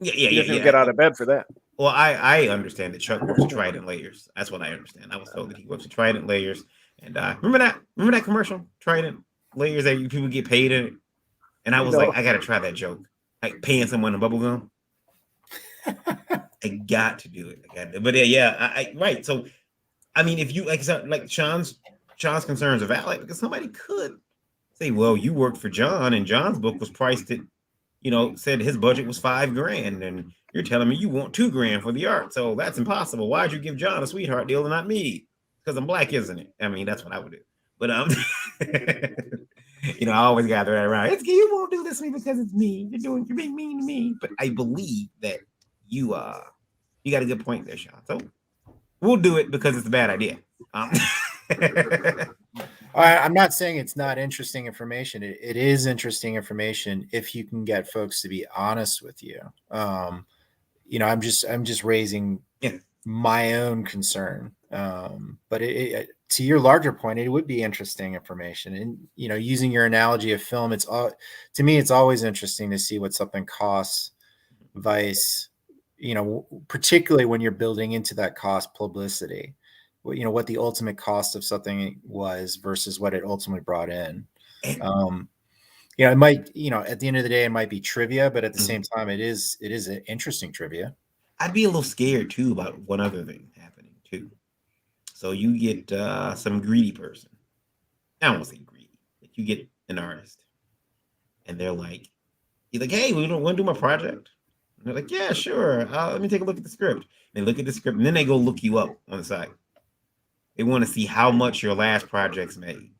Yeah. He doesn't get out of bed for that. Well, I understand that Chuck works at Trident Layers. That's what I understand. I was told that he works at Trident Layers. And remember that commercial, Trident Layers, that people get paid in it? And I was like, I got to try that joke. Like paying someone in bubble gum. I got to do it. But right. So, I mean, if you, like Sean's concerns are valid because somebody could say, well, you worked for John and John's book was priced at, said his budget was $5,000 and you're telling me you want $2,000 for the art. So that's impossible. Why'd you give John a sweetheart deal and not me? Because I'm black, isn't it? I mean, that's what I would do. But I always gather that around. You won't do this to me because it's me. You're being mean to me. But I believe that you got a good point there, Sean. So we'll do it because it's a bad idea. I'm not saying it's not interesting information. It is interesting information if you can get folks to be honest with you. I'm just raising my own concern. But to your larger point, it would be interesting information. And using your analogy of film, to me, it's always interesting to see what something costs. Vice, particularly when you're building into that cost publicity. What the ultimate cost of something was versus what it ultimately brought in. It might, at the end of the day, it might be trivia, but at the same time, it is an interesting trivia. I'd be a little scared too about one other thing happening too. So you get some greedy person. I don't want to say greedy, but you get an artist, and they're like, he's like, hey, we don't want to do my project. And they're like, yeah, sure. Let me take a look at the script. They look at the script, and then they go look you up on the site. They want to see how much your last project's made.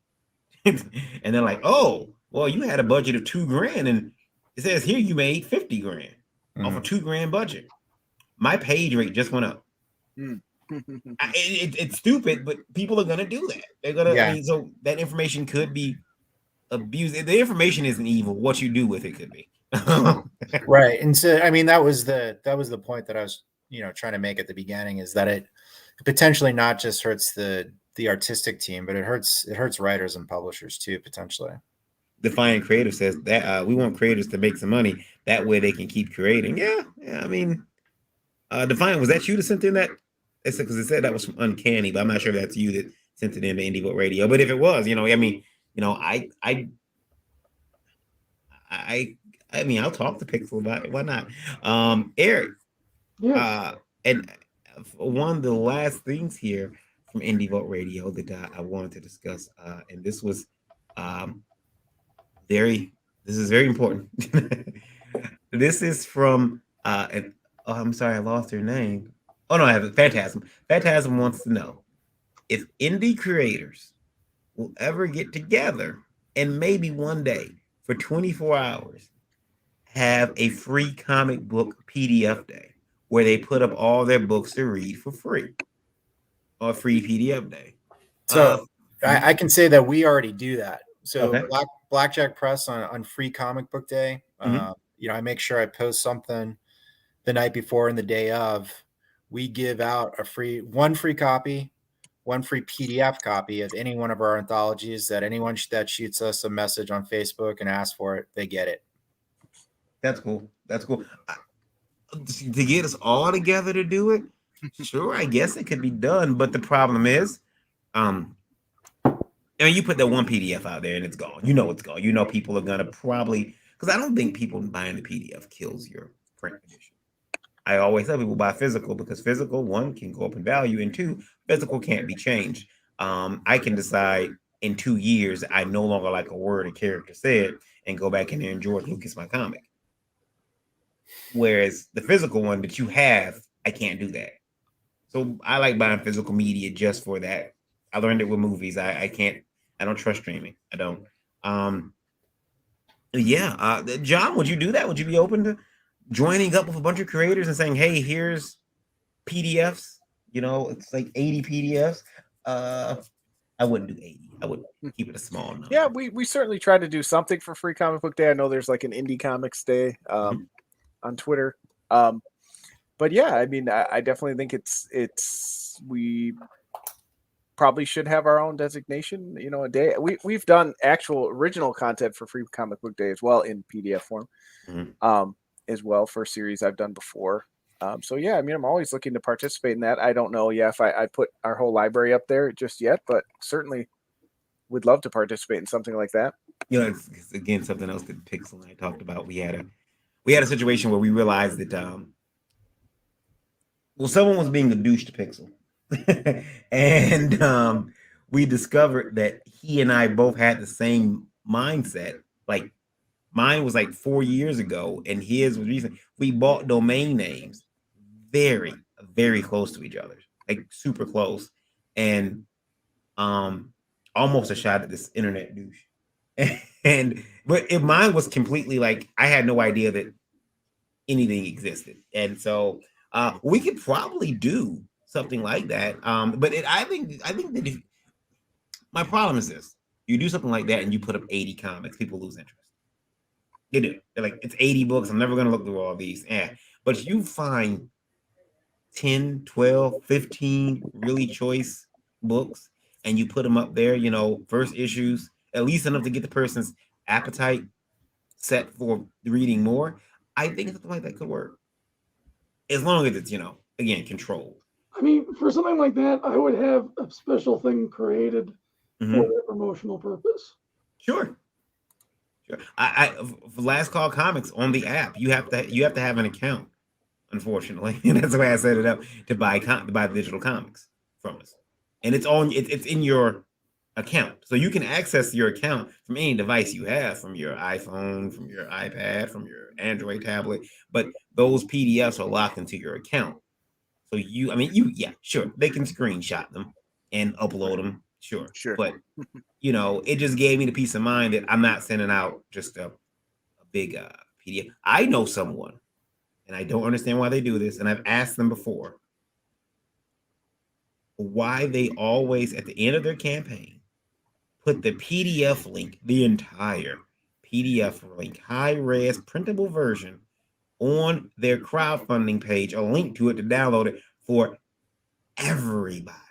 And they're like, oh, well, you had a budget of $2,000 and it says here you made $50,000 off a $2,000 budget. My page rate just went up. It's stupid, but people are going to do that. They're going to, so that information could be abused. The information isn't evil. What you do with it could be. Right. And so, I mean, that was the point that I was, trying to make at the beginning, is that it potentially not just hurts the artistic team, but it hurts writers and publishers too, potentially. Defiant Creative says that we want creators to make some money. That way they can keep creating. Yeah. I mean, Defiant, was that you that sent in that? It's because it said that was from Uncanny, but I'm not sure if that's you that sent it in to Indie Vote Radio. But if it was, I mean, I'll talk to Pixel about it. Why not? Eric. Yes. And one of the last things here from Indie Vote Radio that I wanted to discuss, and this was very important. This is from I'm sorry, I lost her name. Oh no, I have it. Phantasm. Phantasm wants to know if indie creators will ever get together and maybe one day for 24 hours have a free comic book PDF day where they put up all their books to read for free, or free PDF day. So I can say that we already do that. So Blackjack Press on free comic book day, I make sure I post something the night before and the day of. We give out one free copy one free PDF copy of any one of our anthologies. That anyone that shoots us a message on Facebook and asks for it, they get it. That's cool. That's cool. To get us all together to do it, sure, I guess it could be done. But the problem is, I mean, you put that one PDF out there and it's gone. You know it's gone. You know people are gonna probably, because I don't think people buying the PDF kills your print edition. I always tell people buy physical because physical, one, can go up in value, and two, physical can't be changed. I can decide in 2 years I no longer like a word a character said and go back in there and George Lucas my comic. Whereas the physical one that you have, I can't do that. So I like buying physical media just for that. I learned it with movies. I don't trust streaming. I don't. John, would you do that? Would you be open to joining up with a bunch of creators and saying, hey, here's PDFs, it's like 80 PDFs. I wouldn't do 80. I would keep it a small number. Yeah, we certainly try to do something for Free Comic Book Day. I know there's like an Indie Comics Day on Twitter. But yeah, I mean, I definitely think we probably should have our own designation, a day. We've done actual original content for Free Comic Book Day as well in PDF form, as well for a series I've done before. So yeah, I mean, I'm always looking to participate in that. I don't know, if I put our whole library up there just yet, but certainly would love to participate in something like that. It's again something else that Pixel and I talked about. We had a situation where we realized that someone was being a douche to Pixel. And we discovered that he and I both had the same mindset. Like mine was like 4 years ago, and his was recent. We bought domain names very, very close to each other, like super close, and almost a shot at this internet douche. But if mine was completely like I had no idea that anything existed, and so we could probably do something like that. But I think that my problem is this: you do something like that and you put up 80 comics, people lose interest. They do. They're like, it's 80 books. I'm never going to look through all these. But you find 10, 12, 15 really choice books and you put them up there, first issues, at least enough to get the person's appetite set for reading more. I think something like that could work. As long as it's, again, controlled. I mean, for something like that, I would have a special thing created for that promotional purpose. Sure. For Last Call Comics on the app, you have to have an account, unfortunately, and that's the way I set it up to buy digital comics from us, and it's in your account, so you can access your account from any device you have, from your iPhone, from your iPad, from your Android tablet, but those PDFs are locked into your account. So sure, they can screenshot them and upload them. Sure. But, it just gave me the peace of mind that I'm not sending out just a big PDF. I know someone, and I don't understand why they do this, and I've asked them before, why they always, at the end of their campaign, put the PDF link, the entire PDF link, high-res printable version, on their crowdfunding page, a link to it to download it for everybody.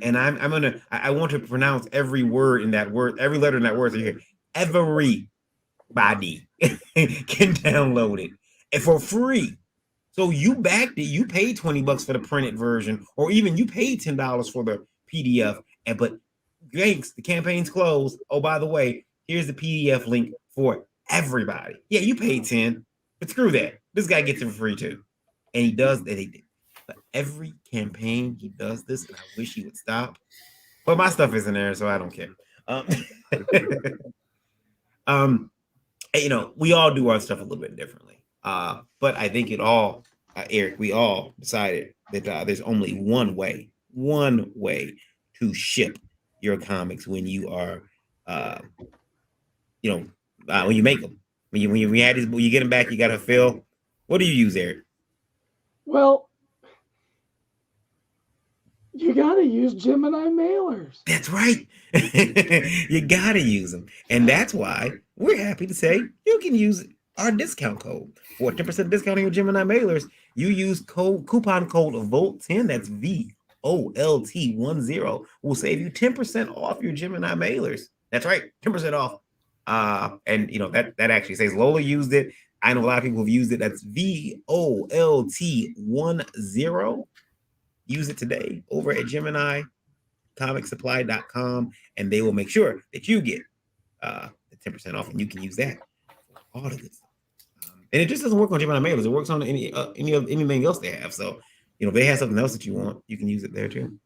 And I want to pronounce every word in that word, every letter in that word. So you hear everybody can download it and for free. So you backed it. You paid $20 for the printed version, or even you paid $10 for the PDF. But thanks, the campaign's closed. Oh, by the way, here's the PDF link for everybody. Yeah, you paid 10, but screw that. This guy gets it for free too, and he does that. But every campaign he does this, and I wish he would stop. But my stuff isn't there, so I don't care. We all do our stuff a little bit differently. But I think Eric, we all decided that there's only one way to ship your comics when you are, when you make them. When you get them back, you got to fill. What do you use, Eric? Well, you got to use Gemini mailers. That's right. You got to use them. And that's why we're happy to say you can use our discount code for 10% discount on your Gemini mailers. You use coupon code VOLT10, that's VOLT10 will save you 10% off your Gemini mailers. That's right, 10% off. And you know that actually says Lola used it. I know a lot of people have used it. That's VOLT10. Use it today over at GeminiComicSupply.com, and they will make sure that you get the 10% off, and you can use that for all the good stuff. And it just doesn't work on Gemini mailers; it works on anything else they have. So, you know, if they have something else that you want, you can use it there too.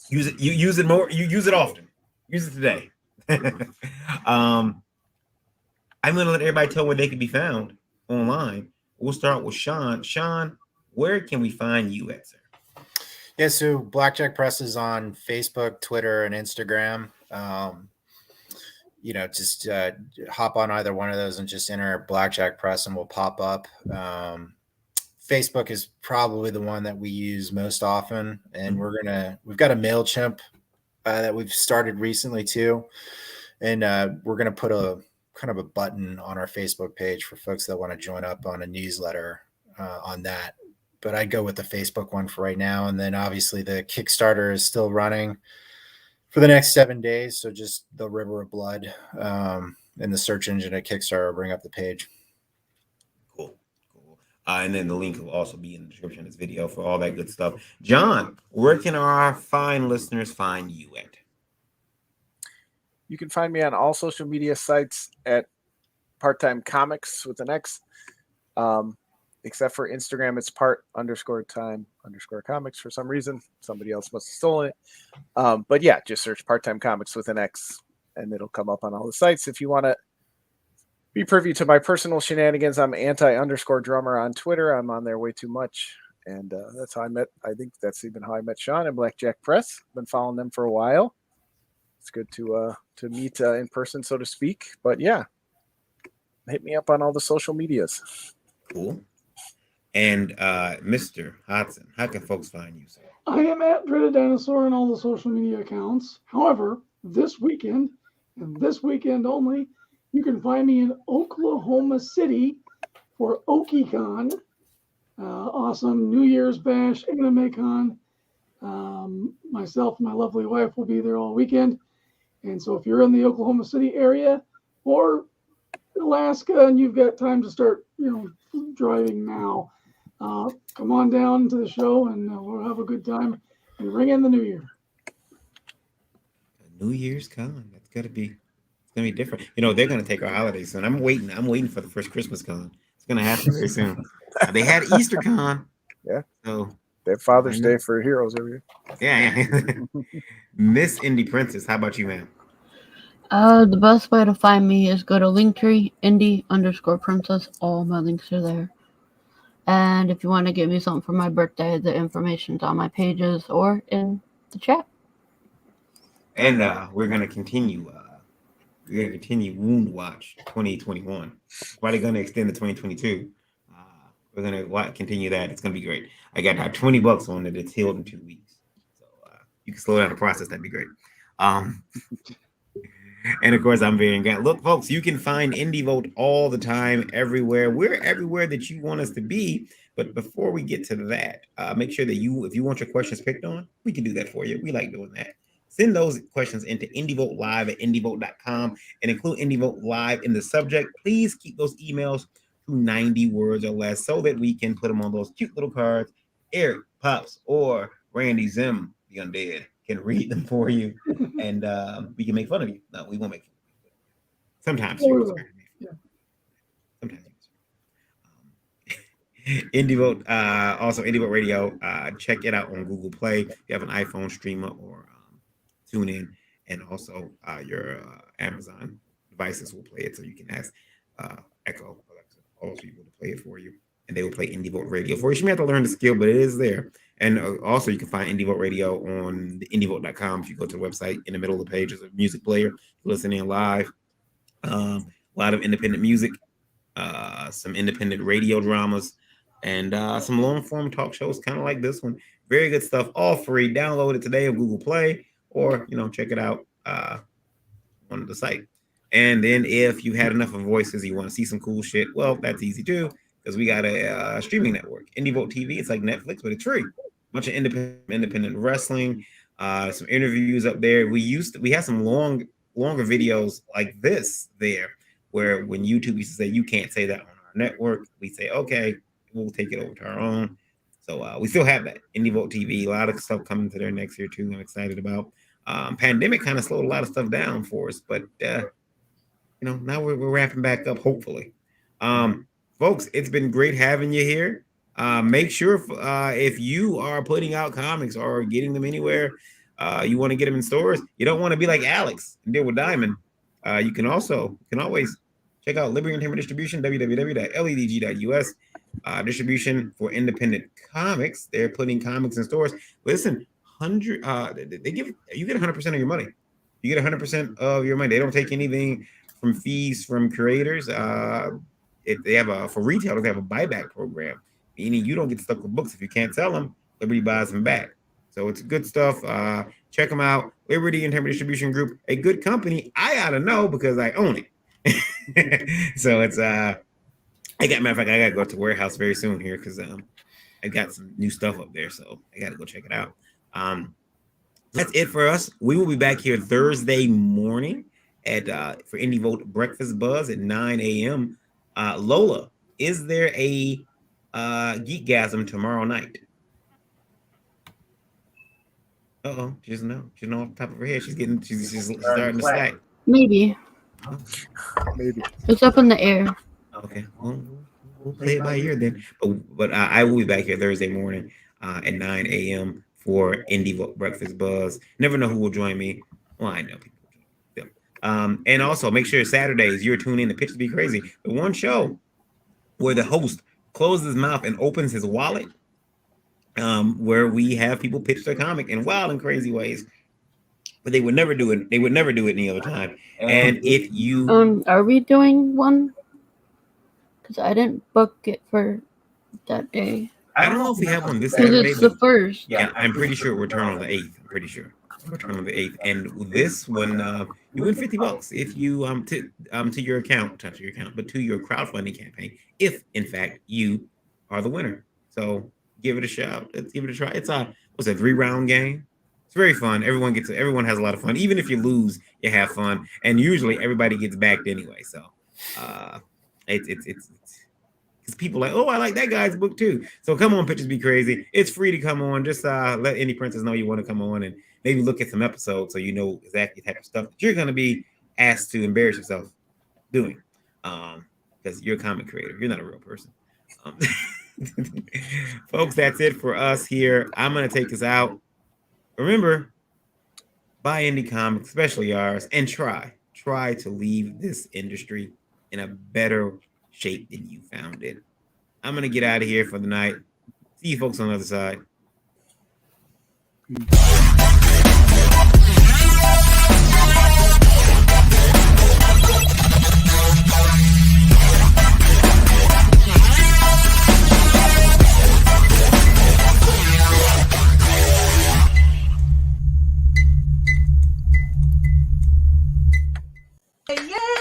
Use it. You use it more. You use it often. Use it today. I'm going to let everybody tell where they can be found online. We'll start with Sean. Sean, where can we find you at, sir? Yeah, so Blackjack Press is on Facebook, Twitter, and Instagram. You know, just hop on either one of those and just enter Blackjack Press and we'll pop up. Facebook is probably the one that we use most often, and we've got a MailChimp that we've started recently too, and we're gonna put a kind of a button on our Facebook page for folks that want to join up on a newsletter on that. But I'd go with the Facebook one for right now. And then obviously the Kickstarter is still running for the next 7 days. So just the River of Blood in the search engine at Kickstarter will bring up the page. Cool. And then the link will also be in the description of this video for all that good stuff. John, where can our fine listeners find you at? You can find me on all social media sites at Part-Time Comics with an X. Except for Instagram, it's part_time_comics for some reason. Somebody else must have stolen it. But yeah, just search Part-Time Comics with an X and it'll come up on all the sites. If you want to be privy to my personal shenanigans, I'm anti_drummer on Twitter. I'm on there way too much. And that's how I think that's even how I met Sean and Blackjack Press. Been following them for a while. It's good to meet in person, so to speak. But yeah, hit me up on all the social medias. Cool. And Mr. Hodson, how can folks find you, sir? I am at Dreaded Dinosaur on all the social media accounts. However, this weekend, and this weekend only, you can find me in Oklahoma City for OkiCon. Awesome New Year's Bash, Anime Con. Myself and my lovely wife will be there all weekend. And so if you're in the Oklahoma City area or Alaska and you've got time to start, driving now, come on down to the show and we'll have a good time and ring in the new year. New Year's Con. That's gonna be different. They're gonna take our holidays soon. I'm waiting for the first Christmas con. It's gonna happen very soon. They had Easter Con. Yeah. So they have Father's Day for heroes every year. Yeah. Miss Indie Princess, how about you, ma'am? The best way to find me is go to Linktree, indie_princess. All my links are there. And if you want to get me something for my birthday, the information's on my pages or in the chat. And we're gonna continue. Wound Watch 2021. Probably gonna extend to 2022. We're gonna continue that. It's gonna be great. I got $20 on it. It's healed in 2 weeks. So you can slow down the process. That'd be great. And of course, I'm very engaged. Look, folks, you can find Indie Vote all the time, everywhere. We're everywhere that you want us to be. But before we get to that, make sure that if you want your questions picked on, we can do that for you. We like doing that. Send those questions into indievote@indievote.com and include Indie Vote Live in the subject. Please keep those emails to 90 words or less so that we can put them on those cute little cards. Eric, Pops, or Randy Zim, the undead, can read them for you, and we can make fun of you. No, we won't make fun of you. Sometimes. Sometimes. Indie Vote, also Indie Vote Radio. Check it out on Google Play. If you have an iPhone, streamer, or tune in, and also your Amazon devices will play it, so you can ask Echo, Alexa, all those people to play it for you, and they will play Indie Vote Radio for you. You may have to learn the skill, but it is there. And also, you can find Indie Vote Radio on the indievote.com. If you go to the website, in the middle of the page is a music player. Listening live. A lot of independent music, some independent radio dramas, and some long-form talk shows, kind of like this one. Very good stuff, all free. Download it today on Google Play, or check it out on the site. And then if you had enough of voices, you want to see some cool shit, well, that's easy too, because we got a streaming network, Indie Vote TV. It's like Netflix, but it's free. bunch of independent wrestling, some interviews up there. We had some longer videos like this there, where when YouTube used to say you can't say that on our network, we say okay, we'll take it over to our own. So we still have that Indie Vote TV. A lot of stuff coming to there next year too. I'm excited about. Pandemic kind of slowed a lot of stuff down for us, but now we're wrapping back up. Hopefully, folks, it's been great having you here. Make sure if you are putting out comics or getting them anywhere, you want to get them in stores. You don't want to be like Alex and deal with Diamond. You can always check out Liberty and Timber Distribution, www.ledg.us. Distribution for independent comics. They're putting comics in stores. Listen, you get 100% of your money. You get 100% of your money. They don't take anything from fees from creators. They have for retailers, they have a buyback program, meaning you don't get stuck with books if you can't sell them. Liberty buys them back. So it's good stuff. Check them out. Liberty and Timber Distribution Group, a good company. I ought to know because I own it. So it's matter of fact, I gotta go to warehouse very soon here because I got some new stuff up there, so I gotta go check it out. That's it for us. We will be back here Thursday morning for Indie Vote Breakfast Buzz at 9 a.m. Lola, is there a Geekgasm tomorrow night? She doesn't know. She's not off the top of her head. She's starting to slack. Maybe. Maybe. It's up in the air. Okay, well, we'll play it by ear then. But I will be back here Thursday morning at 9 a.m. for Indie Vote Breakfast Buzz. Never know who will join me. Well, I know people. Yeah. And also make sure Saturdays you're tuning in to Pitch to Be Crazy, the one show where the host closes his mouth and opens his wallet, where we have people pitch their comic in wild and crazy ways. But they would never do it. They would never do it any other time. And if you are we doing one? Because I didn't book it for that day. I don't know if we have one this Because Saturday. it's the first. Yeah, I'm pretty sure we're turning on the 8th. I'm pretty sure we're turning on the 8th. And this one, you win $50 if you to your account, not to your account, but to your crowdfunding campaign, if in fact you are the winner. So give it a shot. Let's give it a try. It's a 3-round game. It's very fun. Everyone has a lot of fun. Even if you lose, you have fun. And usually everybody gets backed anyway. So it's because people are like, oh, I like that guy's book too. So come on, Pitches Be Crazy. It's free to come on. Just let Indie Princess know you want to come on and maybe look at some episodes so you know exactly the type of stuff that you're going to be asked to embarrass yourself doing. Because you're a comic creator. You're not a real person. Folks, that's it for us here. I'm going to take us out. Remember, buy indie comics, especially ours, and try to leave this industry in a better shape than you found it. I'm going to get out of here for the night. See you folks on the other side.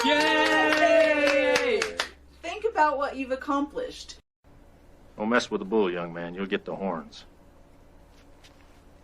Yay! Think about what you've accomplished. Don't mess with the bull, young man. You'll get the horns.